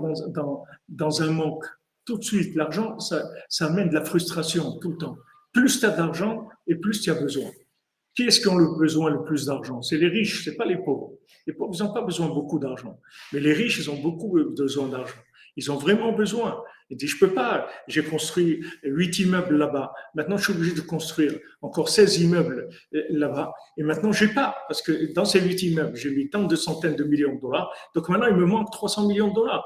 dans un manque. Tout de suite, l'argent, ça amène de la frustration tout le temps. Plus tu as d'argent et plus tu as besoin. Qui est-ce qui a le besoin le plus d'argent? C'est les riches, c'est pas les pauvres. Les pauvres, ils n'ont pas besoin de beaucoup d'argent. Mais les riches, ils ont beaucoup besoin d'argent. Ils ont vraiment besoin. Il dit, je peux pas, j'ai construit 8 immeubles là-bas. Maintenant, je suis obligé de construire encore 16 immeubles là-bas. Et maintenant, j'ai pas, parce que dans ces 8 immeubles, j'ai mis tant de centaines de millions de dollars. Donc maintenant, il me manque 300 millions de dollars.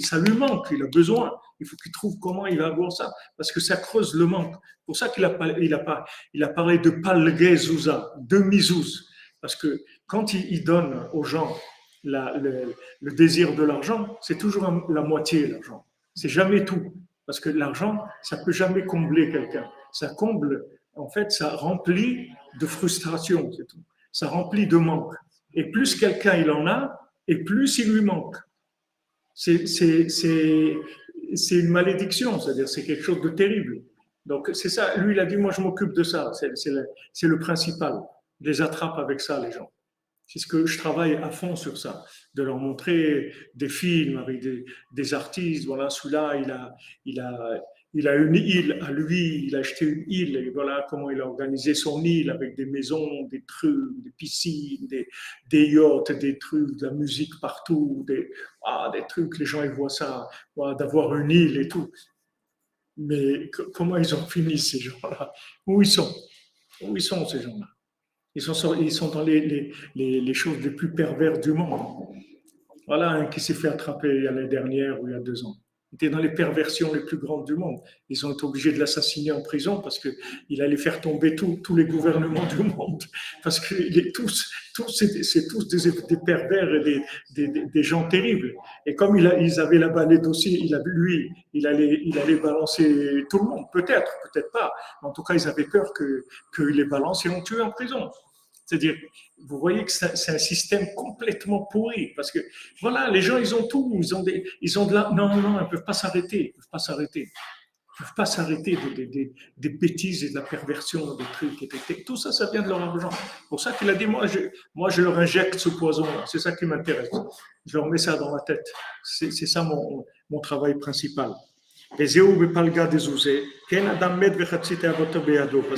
Ça lui manque, il a besoin. Il faut qu'il trouve comment il va avoir ça, parce que ça creuse le manque. C'est pour ça qu'il a parlé de palgé zouza, demi-zouz. Parce que quand il donne aux gens le désir de l'argent, c'est toujours la moitié l'argent. C'est jamais tout. Parce que l'argent, ça peut jamais combler quelqu'un. Ça comble, en fait, ça remplit de frustration, c'est tout. Ça remplit de manque. Et plus quelqu'un il en a, et plus il lui manque. C'est une malédiction, c'est-à-dire c'est quelque chose de terrible. Donc c'est ça, lui il a dit, moi je m'occupe de ça, c'est le principal. Je les attrape avec ça, les gens. C'est ce que je travaille à fond sur ça, de leur montrer des films avec des artistes. Voilà, celui-là, il a une île à lui, il a acheté une île, et voilà comment il a organisé son île avec des maisons, des trucs, des piscines, des yachts, des trucs, de la musique partout, des trucs, les gens ils voient ça, voilà, d'avoir une île et tout. Mais comment ils ont fini ces gens-là? Où ils sont? Où ils sont ces gens-là? Ils sont dans les choses les plus perverses du monde. Voilà un qui s'est fait attraper l'année dernière ou il y a 2 ans. Il était dans les perversions les plus grandes du monde. Ils ont été obligés de l'assassiner en prison parce qu'il allait faire tomber tous les gouvernements du monde. Parce que c'est tous des pervers et des gens terribles. Et comme ils avaient là-bas les dossiers, il allait balancer tout le monde. Peut-être pas. En tout cas, ils avaient peur qu'il les balance et l'ont tué en prison. C'est-à-dire, vous voyez que c'est un système complètement pourri. Parce que, voilà, les gens, ils ont tout. Ils ont de la... Non, ils ne peuvent pas s'arrêter. Ils ne peuvent pas s'arrêter des bêtises et de la perversion, des trucs. Tout ça, ça vient de leur argent. C'est pour ça qu'il a dit, moi, je leur injecte ce poison-là. C'est ça qui m'intéresse. Je leur mets ça dans la tête. C'est ça mon travail principal. Parce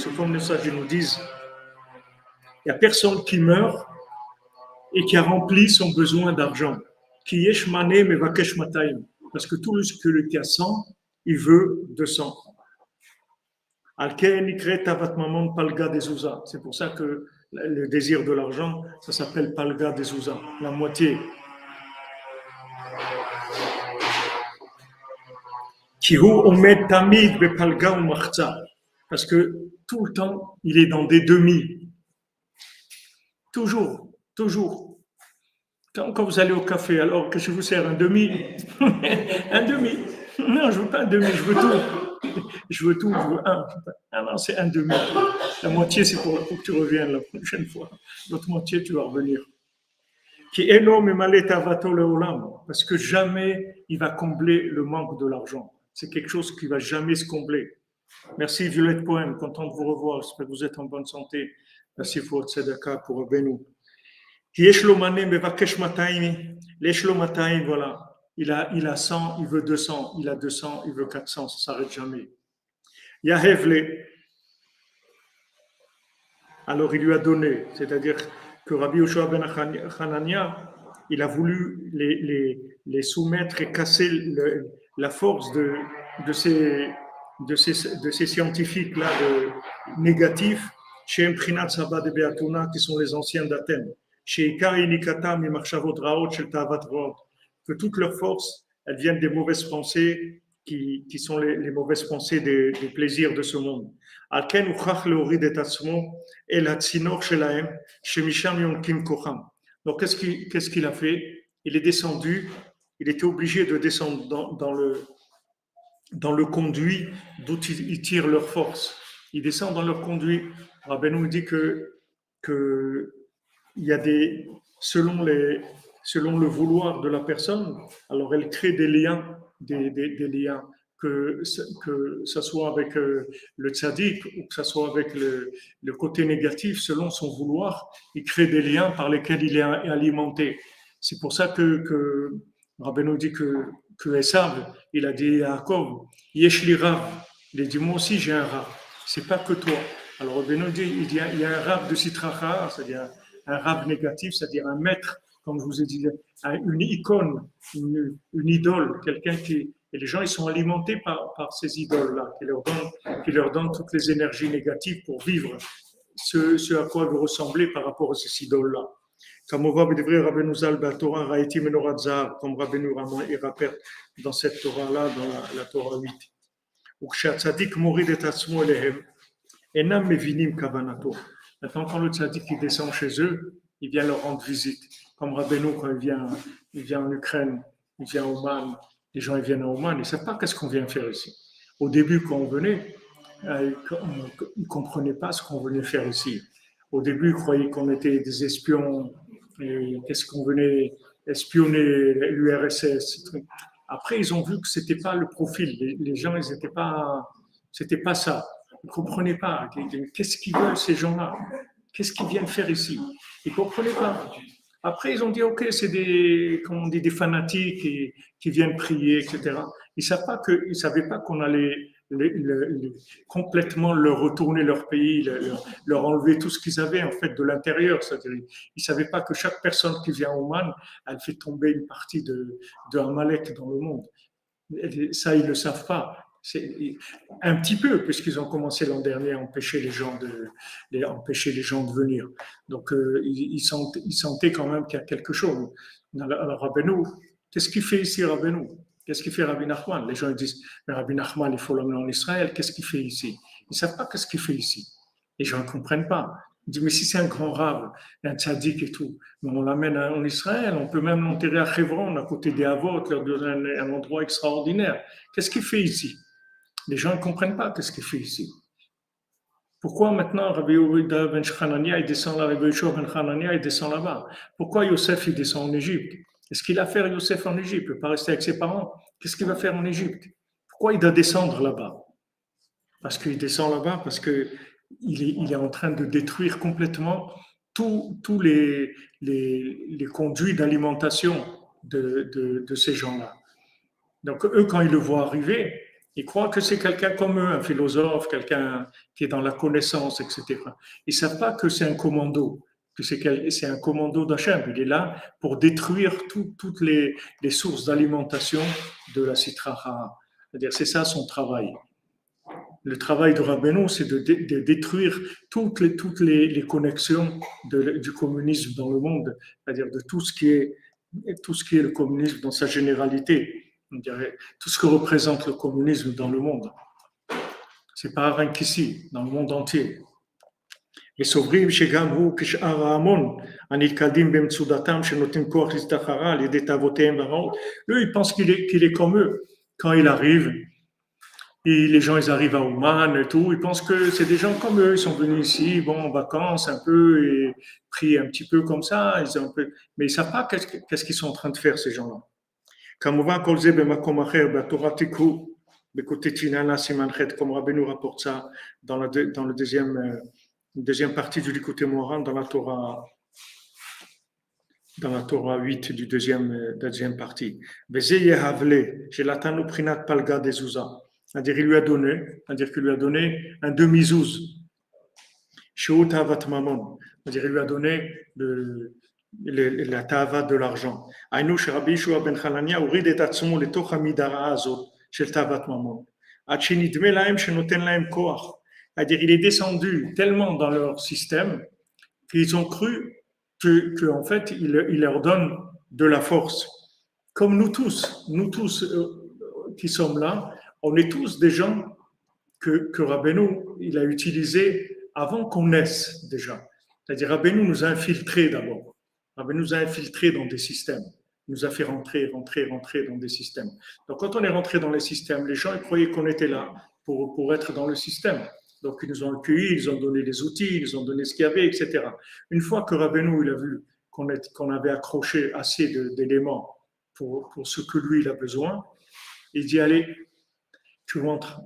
que comme les sages nous disent, il n'y a personne qui meurt et qui a rempli son besoin d'argent. Parce que tout celui qui a 100, il veut 200. C'est pour ça que le désir de l'argent, ça s'appelle palga des Zouza, la moitié. Parce que tout le temps, il est dans des demi. Toujours, toujours. Quand vous allez au café, alors que je vous sers un demi, un demi. Non, je veux pas un demi, je veux tout. Je veux tout, je veux un. Ah non, c'est un demi. La moitié, c'est pour que tu reviennes la prochaine fois. L'autre moitié, tu vas revenir. Parce que jamais il va combler le manque de l'argent. C'est quelque chose qui va jamais se combler. Merci Violette Poème, content de vous revoir. J'espère que vous êtes en bonne santé. Merci pour votre tzedaka, pour Benou. Voilà. Il a 100, il veut 200. Il a 200, il veut 400. Ça ne s'arrête jamais. Yahevle. Alors il lui a donné. C'est-à-dire que Rabbi Yoshua ben Hanania, il a voulu les soumettre et casser la force de ces scientifiques-là négatifs, chez Mprinat Saba de Beatuna, qui sont les anciens d'Athènes, chez Ikari Nikatam et Marchavot Raot, chez Tavat Raot, que toutes leurs forces, elles viennent des mauvaises pensées qui sont les mauvaises pensées des plaisirs de ce monde. Alken Uchach Leorid et Atzmo, et la Tsinor Shelaem, chez Misham Yonkim Kocham. Donc, qu'est-ce qu'il a fait? Il est descendu, il était obligé de descendre dans le conduit d'où ils tirent leur force. Ils descendent dans leur conduit. Rabbi nous dit que il y a selon le vouloir de la personne, alors elle crée des liens, des liens, que ça soit avec le tzaddik ou que ça soit avec le côté négatif, selon son vouloir, il crée des liens par lesquels il est alimenté. C'est pour ça que Rabbi nous dit que Esav, il a dit à Jacob, Yesh li Rav. Il a dit, moi aussi j'ai un Rav. C'est pas que toi. Alors Rabbi nous dit, il y a un Rav de Sitracha, c'est-à-dire un Rav négatif, c'est-à-dire un maître, comme je vous ai dit, une icône, une idole, quelqu'un qui... Et les gens, ils sont alimentés par ces idoles-là, qui leur donnent toutes les énergies négatives pour vivre ce à quoi vous ressemblez par rapport à ces idoles-là. Comme on voit Rabbeinu Zal Torah Raïti Menorat Zahav, comme Rabbeinu Ramon il rappelle dans cette Torah-là, dans la Torah 8. Ou Kshatzadik Morid et Atzmo Elehem, Enam Mevinim Kavanato. Maintenant, quand le tzaddik il descend chez eux, il vient leur rendre visite. Comme Rabbeinu, quand il vient en Ukraine, il vient au Man, les gens ils viennent à Oman, ils ne savent pas qu'est-ce qu'on vient faire ici. Au début, quand on venait, ils ne comprenaient pas ce qu'on venait faire ici. Au début, ils croyaient qu'on était des espions, et qu'est-ce qu'on venait espionner l'URSS. Après, ils ont vu que ce n'était pas le profil. Les gens, ils n'étaient pas, c'était pas ça. Ils ne comprenaient pas. Qu'est-ce qu'ils veulent, ces gens-là? Qu'est-ce qu'ils viennent faire ici? Ils ne comprenaient pas. Après, ils ont dit, OK, c'est des fanatiques qui viennent prier, etc. Ils ne savaient pas qu'on allait complètement leur retourner leur pays, leur enlever tout ce qu'ils avaient en fait de l'intérieur. C'est-à-dire, ils ne savaient pas que chaque personne qui vient au Man, elle fait tomber une partie de Amalek dans le monde. Et ça, ils ne le savent pas. C'est un petit peu, puisqu'ils ont commencé l'an dernier à empêcher les gens de venir. Donc, ils sentaient quand même qu'il y a quelque chose. Alors, Rabbeinu, qu'est-ce qu'il fait ici, Rabbeinu? Qu'est-ce qu'il fait Rabbi Nachman? Les gens disent, mais Rabbi Nachman, il faut l'emmener en Israël. Qu'est-ce qu'il fait ici? Ils ne savent pas qu'est-ce qu'il fait ici. Les gens ne comprennent pas. Ils disent, mais si c'est un grand rave, un tzaddik et tout, mais on l'amène en Israël, on peut même l'enterrer à Hebron, à côté des Havot, leur donner un endroit extraordinaire. Qu'est-ce qu'il fait ici? Les gens ne comprennent pas qu'est-ce qu'il fait ici. Pourquoi maintenant Rabbi Yehuda ben Hanania il descend là, Rabbi Yoshua ben Hanania il descend là-bas? Pourquoi Yosef il descend en Égypte? Qu'est-ce qu'il a à faire Yosef en Égypte? Il ne peut pas rester avec ses parents. Qu'est-ce qu'il va faire en Égypte? Pourquoi il doit descendre là-bas? Parce qu'il descend là-bas parce qu'il est en train de détruire complètement tous les conduits d'alimentation de ces gens-là. Donc eux, quand ils le voient arriver, Ils croient que c'est quelqu'un comme eux, un philosophe, quelqu'un qui est dans la connaissance, etc. Ils ne savent pas que c'est un commando, que c'est un commando d'Hachem. Il est là pour détruire toutes les sources d'alimentation de la Sitra. C'est-à-dire, c'est ça son travail. Le travail de Rabbeinu, c'est de détruire toutes les connexions du communisme dans le monde, c'est-à-dire de tout ce qui est le communisme dans sa généralité. On dirait, tout ce que représente le communisme dans le monde. C'est pas rien qu'ici, dans le monde entier. Et סוברים שגם הוא כשאר ההמון הנתקלים במצודתם שנותנים כוח להזדחרה על ידי תאוותיהם הרעות. Lui, il pense qu'il est comme eux. Quand il arrive, et les gens, ils arrivent à Oman et tout, ils pensent que c'est des gens comme eux, ils sont venus ici, bon, en vacances un peu, et pris un petit peu comme ça, mais ils savent pas qu'est-ce qu'ils sont en train de faire, ces gens-là. כמובן כל זה במקום אחר, בתורה תיקחו, בכותית שיננה סימן ח', comme Rabbeinu rapporte ça dans la deuxième partie du Likutei Moharan, dans la Torah 8 du deuxième partie. וזה יהבלה, שלתנו בחינת פלגה דזוזה. C'est-à-dire qu'il lui a donné un demi-zouz. Shehu Tavat Mamon. C'est-à-dire qu'il lui a donné la Tavat de l'argent. Aïnou Sherabi Yeshua ben Hanania urid et atzmo letoch hamidara azot shel Tavat Mamon. Achinidme lahem shenoten lahem koach. C'est-à-dire il est descendu tellement dans leur système qu'ils ont cru que en fait il leur donne de la force. Comme nous tous qui sommes là, on est tous des gens que Rabbeinu, il a utilisés avant qu'on naisse déjà. C'est-à-dire Rabbeinu nous a infiltrés d'abord. Rabbeinu nous a infiltrés dans des systèmes. Il nous a fait rentrer dans des systèmes. Donc quand on est rentré dans les systèmes, les gens ils croyaient qu'on était là pour être dans le système. Donc ils nous ont accueillis, ils ont donné les outils, ils ont donné ce qu'il y avait, etc. Une fois que Rabbeinu il a vu qu'on avait accroché assez d'éléments pour ce que lui il a besoin, il dit allez,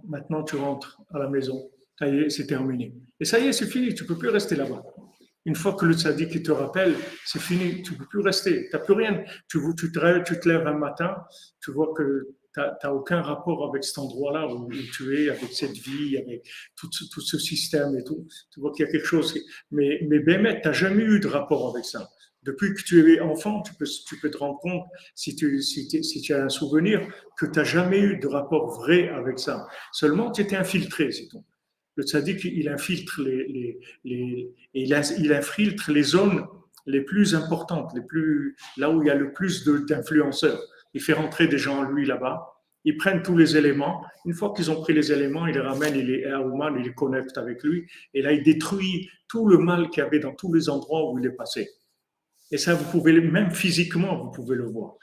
maintenant tu rentres à la maison, ça y est, c'est terminé. Et ça y est, c'est fini, tu ne peux plus rester là-bas. Une fois que le tzaddik qui te rappelle, c'est fini, tu ne peux plus rester, tu n'as plus rien. Tu te lèves un matin, tu vois que tu n'as aucun rapport avec cet endroit-là où tu es, avec cette vie, avec tout ce système et tout. Tu vois qu'il y a quelque chose. Mais Bémet, tu n'as jamais eu de rapport avec ça. Depuis que tu es enfant, tu peux te rendre compte, si tu as un souvenir, que tu n'as jamais eu de rapport vrai avec ça. Seulement, tu étais infiltré, c'est tout. Le tzaddik, il infiltre il infiltre les zones les plus importantes, là où il y a le plus d'influenceurs. Il fait rentrer des gens en lui là-bas. Ils prennent tous les éléments. Une fois qu'ils ont pris les éléments, il les ramène, il les Ouman, il les connecte avec lui. Et là, il détruit tout le mal qu'il y avait dans tous les endroits où il est passé. Et ça, vous pouvez, même physiquement, vous pouvez le voir.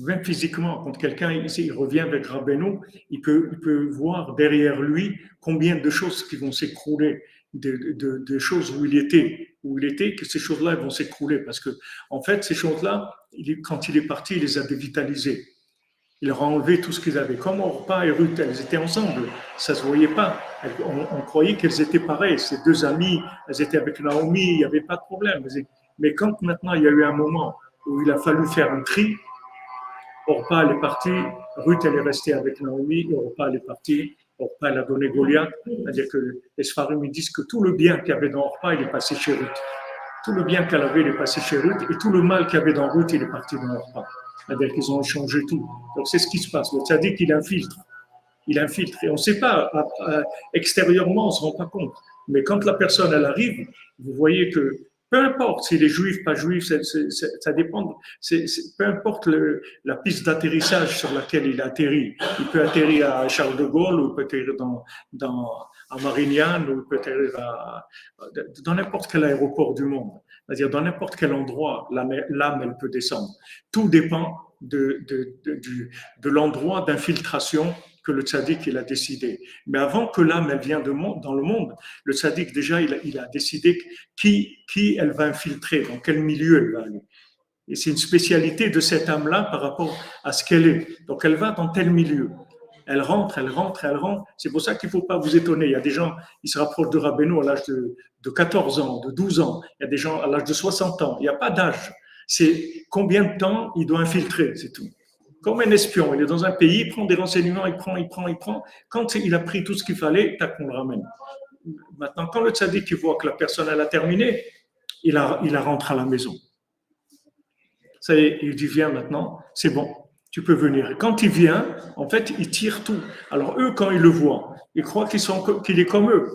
Même physiquement, quand quelqu'un il revient avec Rabbeinu, il peut voir derrière lui combien de choses qui vont s'écrouler, de choses où il était, que ces choses-là vont s'écrouler. Parce que, en fait, ces choses-là, quand il est parti, il les a dévitalisées. Il leur a enlevé tout ce qu'ils avaient. Comme Orpa et Ruth, elles étaient ensemble, ça ne se voyait pas. On croyait qu'elles étaient pareilles. Ces deux amies, elles étaient avec Naomi, il n'y avait pas de problème. Mais quand maintenant il y a eu un moment où il a fallu faire un tri, Orpa elle est partie, Ruth elle est restée avec Naomi, et Orpa elle est partie, Orpa elle a donné Goliath, c'est-à-dire que les Sfarim disent que tout le bien qu'il y avait dans Orpa, il est passé chez Ruth. Tout le bien qu'elle avait, il est passé chez Ruth, et tout le mal qu'il y avait dans Ruth, il est parti dans Orpa. C'est-à-dire qu'ils ont échangé tout. Donc c'est ce qui se passe. Le tzaddik, il infiltre. Et on ne sait pas, extérieurement, on ne se rend pas compte. Mais quand la personne, elle arrive, vous voyez que peu importe s'il est juif, pas juif, ça dépend. Peu importe la piste d'atterrissage sur laquelle il atterrit. Il peut atterrir à Charles de Gaulle, ou il peut atterrir à Marignane, ou il peut atterrir dans n'importe quel aéroport du monde. C'est-à-dire dans n'importe quel endroit, l'âme, elle peut descendre. Tout dépend de l'endroit d'infiltration que le tzaddik il a décidé. Mais avant que l'âme elle vienne dans le monde, le tzaddik déjà il a décidé qui elle va infiltrer, dans quel milieu elle va aller. Et c'est une spécialité de cette âme-là par rapport à ce qu'elle est. Donc elle va dans tel milieu. Elle rentre. C'est pour ça qu'il ne faut pas vous étonner. Il y a des gens, ils se rapprochent de Rabbeinu à l'âge de 14 ans, de 12 ans. Il y a des gens à l'âge de 60 ans. Il n'y a pas d'âge. C'est combien de temps il doit infiltrer, c'est tout. comme un espion. Il est dans un pays, il prend des renseignements, il prend. Quand il a pris tout ce qu'il fallait, tac, on le ramène. Maintenant, quand le tzaddik il voit que la personne elle a terminé, il la rentre à la maison. Ça y est, il dit viens maintenant, c'est bon, tu peux venir. Et quand il vient, en fait, il tire tout. Alors eux, quand ils le voient, ils croient qu'il est comme eux.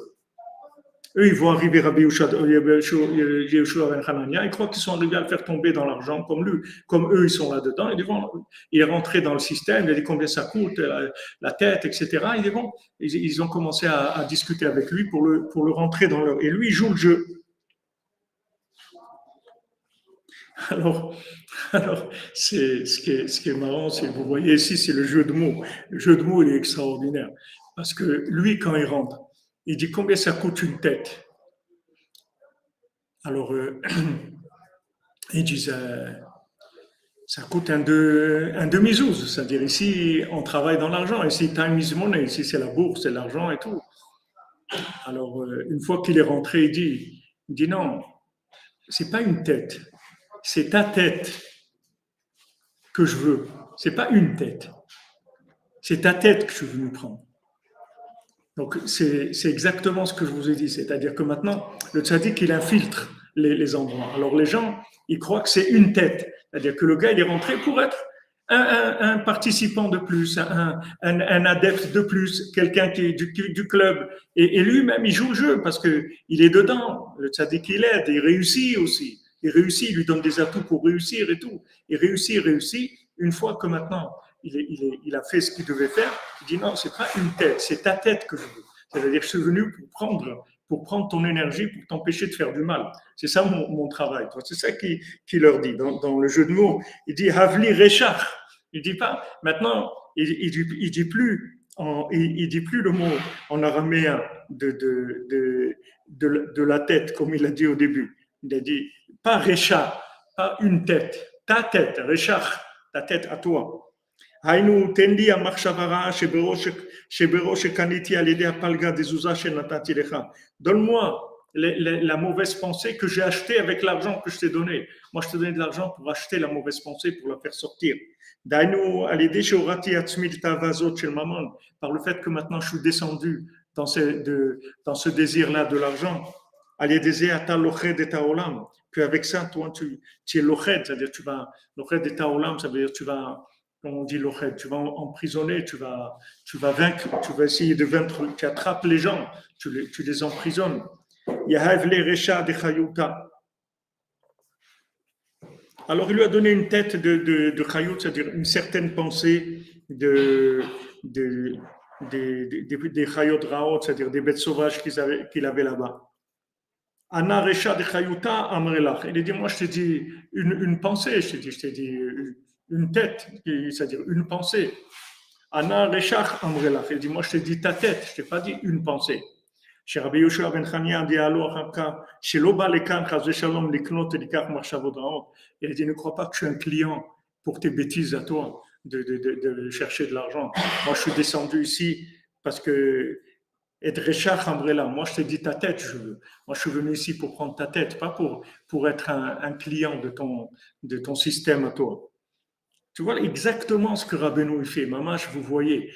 Eux, ils vont arriver à Yeshua ben Hanania, ils croient qu'ils sont arrivés à le faire tomber dans l'argent comme lui, comme eux, ils sont là-dedans. Il est rentré dans le système, il a dit combien ça coûte, la tête, etc. Il dit bon, ils ont commencé à discuter avec lui pour le rentrer dans leur. Et lui, il joue le jeu. Alors, c'est ce qui est marrant, c'est vous voyez ici, c'est le jeu de mots. Le jeu de mots, il est extraordinaire. Parce que lui, quand il rentre, il dit combien ça coûte une tête. Alors, ils disent ça coûte un demi-zouz. C'est-à-dire ici, on travaille dans l'argent. Ici, time is money. Ici, c'est la bourse, c'est l'argent et tout. Alors, une fois qu'il est rentré, il dit non, c'est pas une tête. C'est ta tête que je veux. C'est pas une tête. C'est ta tête que je veux nous prendre. Donc, c'est exactement ce que je vous ai dit. C'est-à-dire que maintenant, le tzaddik, il infiltre les endroits. Alors, les gens, ils croient que c'est une tête. C'est-à-dire que le gars, il est rentré pour être un participant de plus, un adepte de plus, quelqu'un qui est du club. Et lui-même, il joue le jeu parce qu'il est dedans. Le tzaddik, il aide. Il réussit aussi. Il réussit, il lui donne des atouts pour réussir et tout. Il réussit. Une fois que maintenant, il a fait ce qu'il devait faire, il dit non, c'est pas une tête, c'est ta tête que je veux. C'est-à-dire que je suis venu pour prendre ton énergie, pour t'empêcher de faire du mal. C'est ça mon travail. C'est ça qu'il leur dit dans le jeu de mots. Il dit Havli Rechach. Il dit pas, maintenant, il dit plus le mot en araméen de la tête, comme il a dit au début. Il a dit pas Recha, pas une tête, ta tête, Rechach, ta tête à toi. היינו, תן לי המחשבה רעה שבראש שקניתי על ידי הפלגה דזוזה שנתתי לך. Donne-moi la mauvaise pensée que j'ai achetée avec l'argent que je t'ai donné. Moi, je te donnais de l'argent pour acheter la mauvaise pensée, pour la faire sortir. דהיינו, על ידי שהורדתי עצמי לתאווה הזאת של ממון, par le fait que maintenant je suis descendu dans ce désir-là de l'argent, על ידי זה אתה לוכד את העולם, qu'avec ça, toi, tu es loched, c'est-à-dire tu vas, loched et ta'olam, ça veut dire tu vas, comme on dit loched, tu vas emprisonner, tu vas vaincre, tu vas essayer de vaincre, tu attrapes les gens, tu les emprisonnes. Yahav le recha de chayuta. Alors il lui a donné une tête de chayut, c'est-à-dire une certaine pensée des chayot raot, c'est-à-dire des bêtes sauvages qu'il avait là-bas. Anna Recha de Chayuta Amrelach. Il a dit, moi je t'ai dit une pensée, je t'ai dit une tête, c'est-à-dire une pensée. Anna Recha Amrelach. Il a dit, moi je t'ai dit ta tête, je t'ai pas dit une pensée. Chez Rabbi Yoshua ben Chania dit alors chez Loba Lekan Chazé Shalom Liknot Likach Marchavot Raot. Il a dit, ne crois pas que je suis un client pour tes bêtises à toi de chercher de l'argent. Moi je suis descendu ici parce que et Dreshach Ambrella, moi je te dis ta tête, je veux. Moi je suis venu ici pour prendre ta tête, pas pour être un client de ton système à toi. Tu vois exactement ce que Rabbeinu fait. Mamash, vous voyez,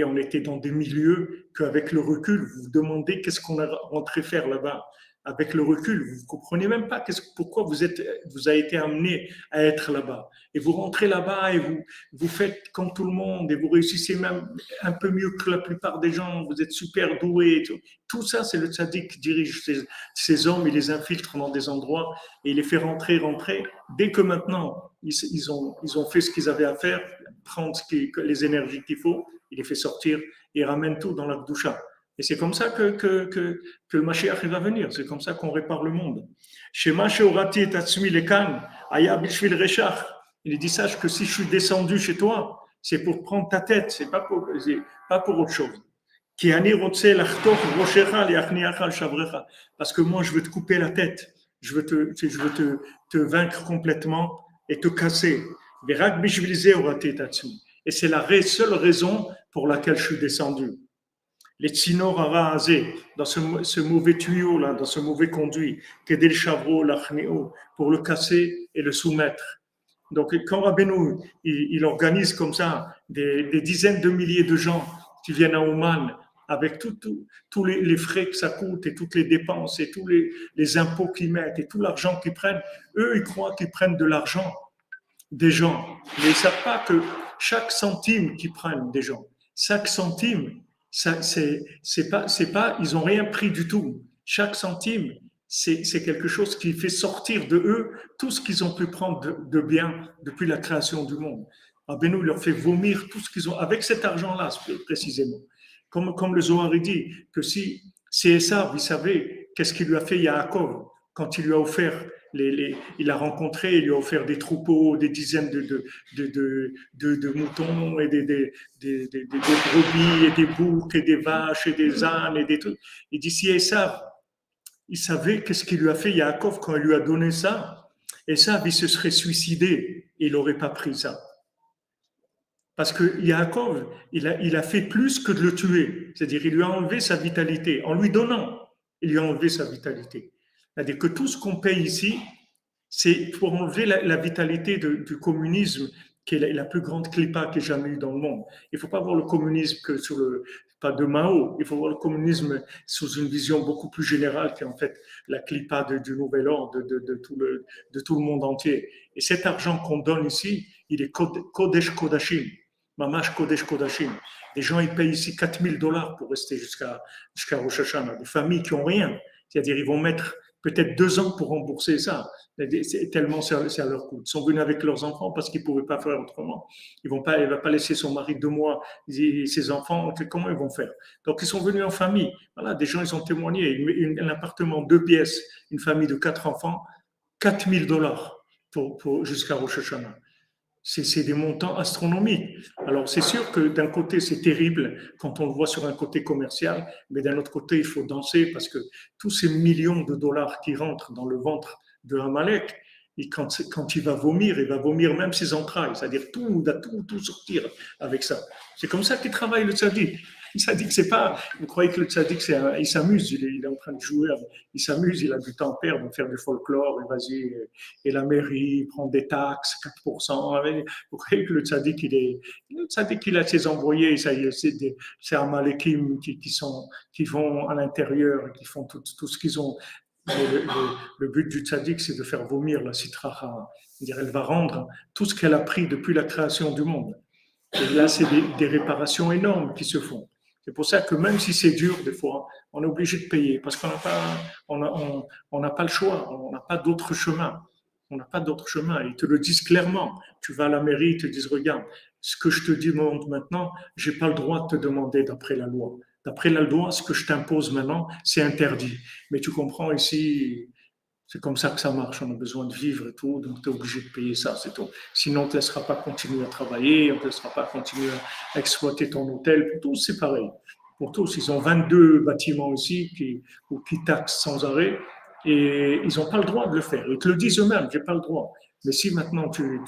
on était dans des milieux qu'avec le recul, vous vous demandez qu'est-ce qu'on a rentré faire là-bas. Avec le recul, vous ne comprenez même pas pourquoi vous avez été amené à être là-bas. Et vous rentrez là-bas et vous faites comme tout le monde et vous réussissez même un peu mieux que la plupart des gens. Vous êtes super doués. Tout ça, c'est le tzaddik qui dirige ces hommes. Il les infiltre dans des endroits et il les fait rentrer. Dès que maintenant, ils ont fait ce qu'ils avaient à faire, prendre les énergies qu'il faut, il les fait sortir et ramène tout dans la doucha. Et c'est comme ça que le Mashiach va venir. C'est comme ça qu'on répare le monde. Il dit, sache que si je suis descendu chez toi, c'est pour prendre ta tête, c'est pas pour autre chose. Parce que moi, je veux te couper la tête. Je veux te vaincre complètement et te casser. Et c'est la seule raison pour laquelle je suis descendu. Les tsinor arasé dans ce mauvais tuyau là, dans ce mauvais conduit, kedel chavro lachneo, pour le casser et le soumettre. Donc, quand Rabbeinu, il organise comme ça des dizaines de milliers de gens qui viennent à Oman avec tous les frais que ça coûte et toutes les dépenses et tous les impôts qu'ils mettent et tout l'argent qu'ils prennent, eux, ils croient qu'ils prennent de l'argent des gens. Mais ils ne savent pas que chaque centime qu'ils prennent des gens, chaque centime, ça, c'est pas, ils n'ont rien pris du tout. Chaque centime, c'est quelque chose qui fait sortir de eux tout ce qu'ils ont pu prendre de bien depuis la création du monde. Rabbeinu leur fait vomir tout ce qu'ils ont, avec cet argent-là, précisément. Comme le Zohar dit, que si Esav, il savait qu'est-ce qu'il lui a fait Yaakov quand il lui a offert il a rencontré, il lui a offert des troupeaux, des dizaines de moutons et des brebis et des boucs et des vaches et des ânes et des trucs. Il dit si Esav, il savait qu'est-ce qu'il lui a fait Yaakov quand il lui a donné ça, Esav, il se serait suicidé et il n'aurait pas pris ça. Parce que Yaakov, il a fait plus que de le tuer. C'est-à-dire, il lui a enlevé sa vitalité. En lui donnant, il lui a enlevé sa vitalité. C'est-à-dire que tout ce qu'on paye ici, c'est pour enlever la vitalité du communisme, qui est la plus grande clipa qu'il y ait jamais eu dans le monde. Il ne faut pas voir le communisme que sur pas de Mao, il faut voir le communisme sous une vision beaucoup plus générale, qui est en fait la clipa du nouvel ordre de tout le monde entier. Et cet argent qu'on donne ici, il est Kodesh Kodashim. Mamash Kodesh Kodashim. Les gens, ils payent ici $4,000 pour rester jusqu'à Rosh Hashanah. Des familles qui n'ont rien. C'est-à-dire, ils vont mettre peut-être 2 ans pour rembourser ça. Tellement c'est à leur coût. Ils sont venus avec leurs enfants parce qu'ils ne pouvaient pas faire autrement. Il ne va pas laisser son mari 2 mois, ses enfants, comment ils vont faire? Donc, ils sont venus en famille. Voilà, des gens, ils ont témoigné. Un appartement, 2 pièces, une famille de 4 enfants, $4,000 jusqu'à Rosh Hashanah. C'est des montants astronomiques. Alors, c'est sûr que d'un côté, c'est terrible quand on le voit sur un côté commercial, mais d'un autre côté, il faut danser parce que tous ces millions de dollars qui rentrent dans le ventre de Amalek, et quand il va vomir même ses entrailles, c'est-à-dire tout sortir avec ça. C'est comme ça qu'il travaille le tzaddik. Le tzaddik, c'est pas, vous croyez que le tzaddik, il s'amuse, il est en train de jouer, il s'amuse, il a du temps à perdre, faire du folklore, et vas-y, et la mairie prend des taxes, 4%. Vous croyez que le tzaddik, il a ses envoyés, c'est Amalekim qui vont à l'intérieur, qui font tout ce qu'ils ont. Le but du tzaddik, c'est de faire vomir la sitracha. Elle va rendre tout ce qu'elle a pris depuis la création du monde. Et là, c'est des réparations énormes qui se font. C'est pour ça que même si c'est dur, des fois, on est obligé de payer parce qu'on n'a pas le choix, on n'a pas d'autre chemin. On n'a pas d'autre chemin. Ils te le disent clairement. Tu vas à la mairie, ils te disent, regarde, ce que je te demande maintenant, j'ai pas le droit de te demander d'après la loi. D'après la loi, ce que je t'impose maintenant, c'est interdit. Mais tu comprends ici, c'est comme ça que ça marche. On a besoin de vivre et tout, donc tu es obligé de payer ça, c'est tout. Sinon, on ne te laissera pas continuer à travailler, on ne te laissera pas continuer à exploiter ton hôtel. Pour tous, c'est pareil. Pour tous, ils ont 22 bâtiments ici qui taxent sans arrêt et ils n'ont pas le droit de le faire. Ils te le disent eux-mêmes, j'ai pas le droit. Mais si maintenant tu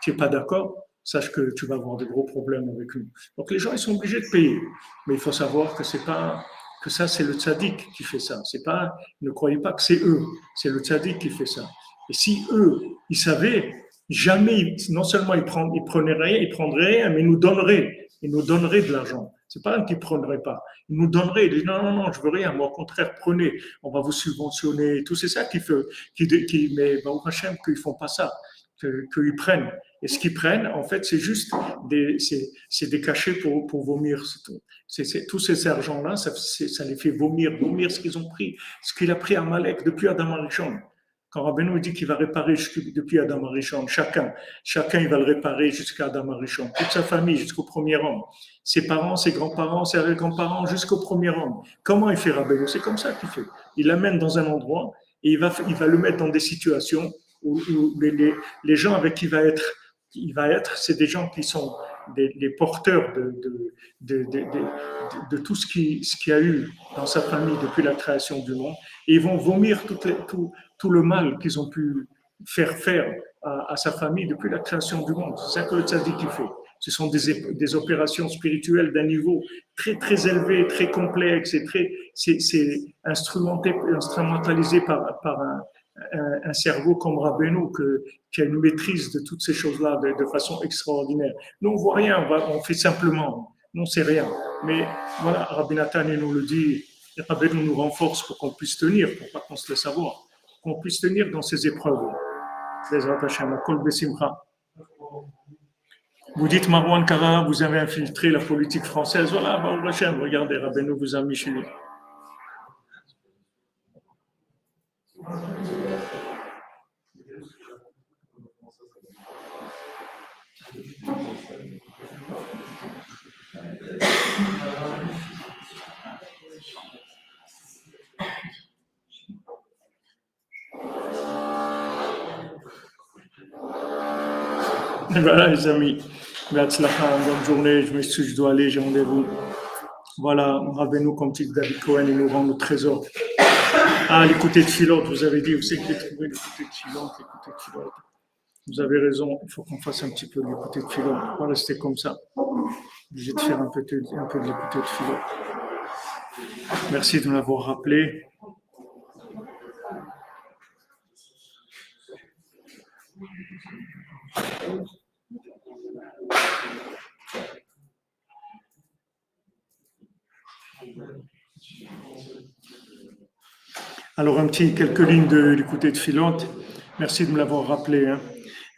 n'es pas d'accord, sache que tu vas avoir de gros problèmes avec nous. Donc les gens, ils sont obligés de payer. Mais il faut savoir que c'est pas que ça, c'est le tzaddik qui fait ça. C'est pas, ne croyez pas que c'est eux, c'est le tzaddik qui fait ça. Et si eux, ils savaient, jamais, non seulement ils prendraient rien, mais ils nous donneraient de l'argent. C'est pas un qui prendrait pas. Ils nous donneraient, ils disent non, je veux rien. Moi, au contraire, prenez, on va vous subventionner. Tout c'est ça mais au Hachem, qu'ils font pas ça, qu'ils prennent. Et ce qu'ils prennent, en fait, c'est juste c'est des cachets pour vomir. Tous ces argents-là, ça les fait vomir ce qu'ils ont pris, ce qu'il a pris à Amalek depuis Adam Arishon. Quand Rabbeinu dit qu'il va réparer depuis Adam Arishon, chacun il va le réparer jusqu'à Adam Arishon, toute sa famille jusqu'au premier homme, ses parents, ses grands-parents, ses arrière-grands-parents jusqu'au premier homme. Comment il fait Rabbeinu? C'est comme ça qu'il fait. Il l'amène dans un endroit et il va le mettre dans des situations où les gens avec qui il va être, c'est des gens qui sont les porteurs de tout ce qu'il y a eu dans sa famille depuis la création du monde. Et ils vont vomir tout le mal qu'ils ont pu faire à sa famille depuis la création du monde. C'est ça que le tzaddik fait. Ce sont des opérations spirituelles d'un niveau très, très élevé, très complexe, et c'est instrumentalisé par un cerveau comme Rabbeinu qui a une maîtrise de toutes ces choses-là de façon extraordinaire. Nous, on voit rien, on fait simplement, nous, on sait rien. Mais voilà, Rabbi Nathan il nous le dit, et Rabbeinu nous renforce pour qu'on puisse tenir, pour pas qu'on se laisse avoir, qu'on puisse tenir dans ces épreuves. Vous dites Marwan Kara, vous avez infiltré la politique française. Voilà, regardez, Rabbeinu vous a mis chez lui. Voilà les amis, bonne journée, je m'excuse, je dois aller, j'ai rendez-vous. Voilà, Rabbeinu, comme dit David Cohen, il nous rend le trésor. Ah, l'écouter de Philote, vous avez dit, vous savez que j'ai trouvé l'écouter de Philote. Vous avez raison, il faut qu'on fasse un petit peu de l'écouter de Philote, on va rester comme ça. Obligé de faire un peu de l'écouter de Philote. Merci de m'avoir rappelé. Alors, quelques lignes de l'écouter de Philote. Merci de me l'avoir rappelé.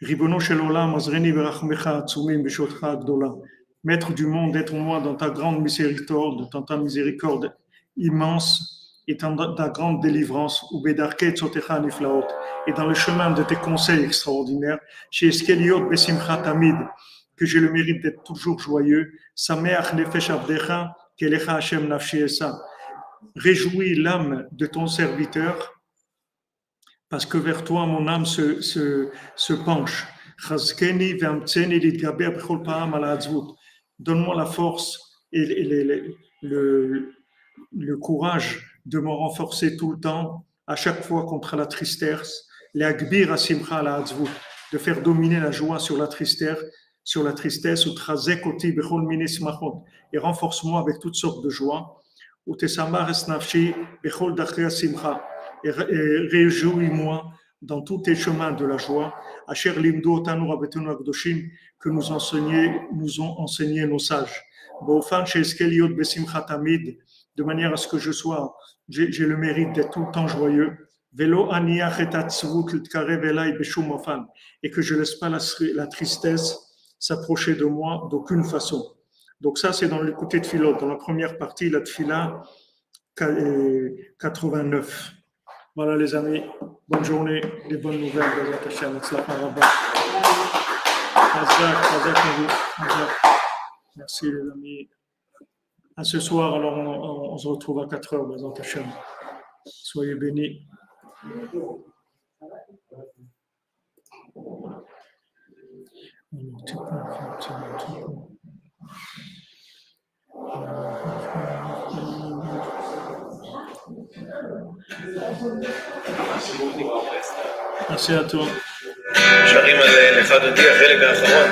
Ribono shel olam, azreni berachmecha atzumim b'shotcha agdola. Maître du monde, aide-moi dans ta grande miséricorde, dans ta miséricorde immense et dans ta grande délivrance, ou bedarke tzotecha niflaot, et dans le chemin de tes conseils extraordinaires, chez Eskeliot besimcha tamid, que j'ai le mérite d'être toujours joyeux, sameach nefesh avdecha, kelecha Hashem nafshi esa. Réjouis l'âme de ton serviteur, parce que vers toi mon âme se penche. Donne-moi la force et le courage de me renforcer tout le temps, à chaque fois contre la tristesse, de faire dominer la joie sur la tristesse, et renforce-moi avec toutes sortes de joie. Et réjouis-moi dans tous tes chemins de la joie, que nous ont enseigné nos sages, de manière à ce que j'ai le mérite d'être tout le temps joyeux, et que je ne laisse pas la tristesse s'approcher de moi d'aucune façon. Donc ça, c'est dans l'écouter de Philote, dans la première partie, la Tfila 89. Voilà les amis, bonne journée, des bonnes nouvelles. Merci les amis. À ce soir, alors on se retrouve à 4 heures. Soyez bénis. Merci à toi. שרים על לך דודי החלק האחרון.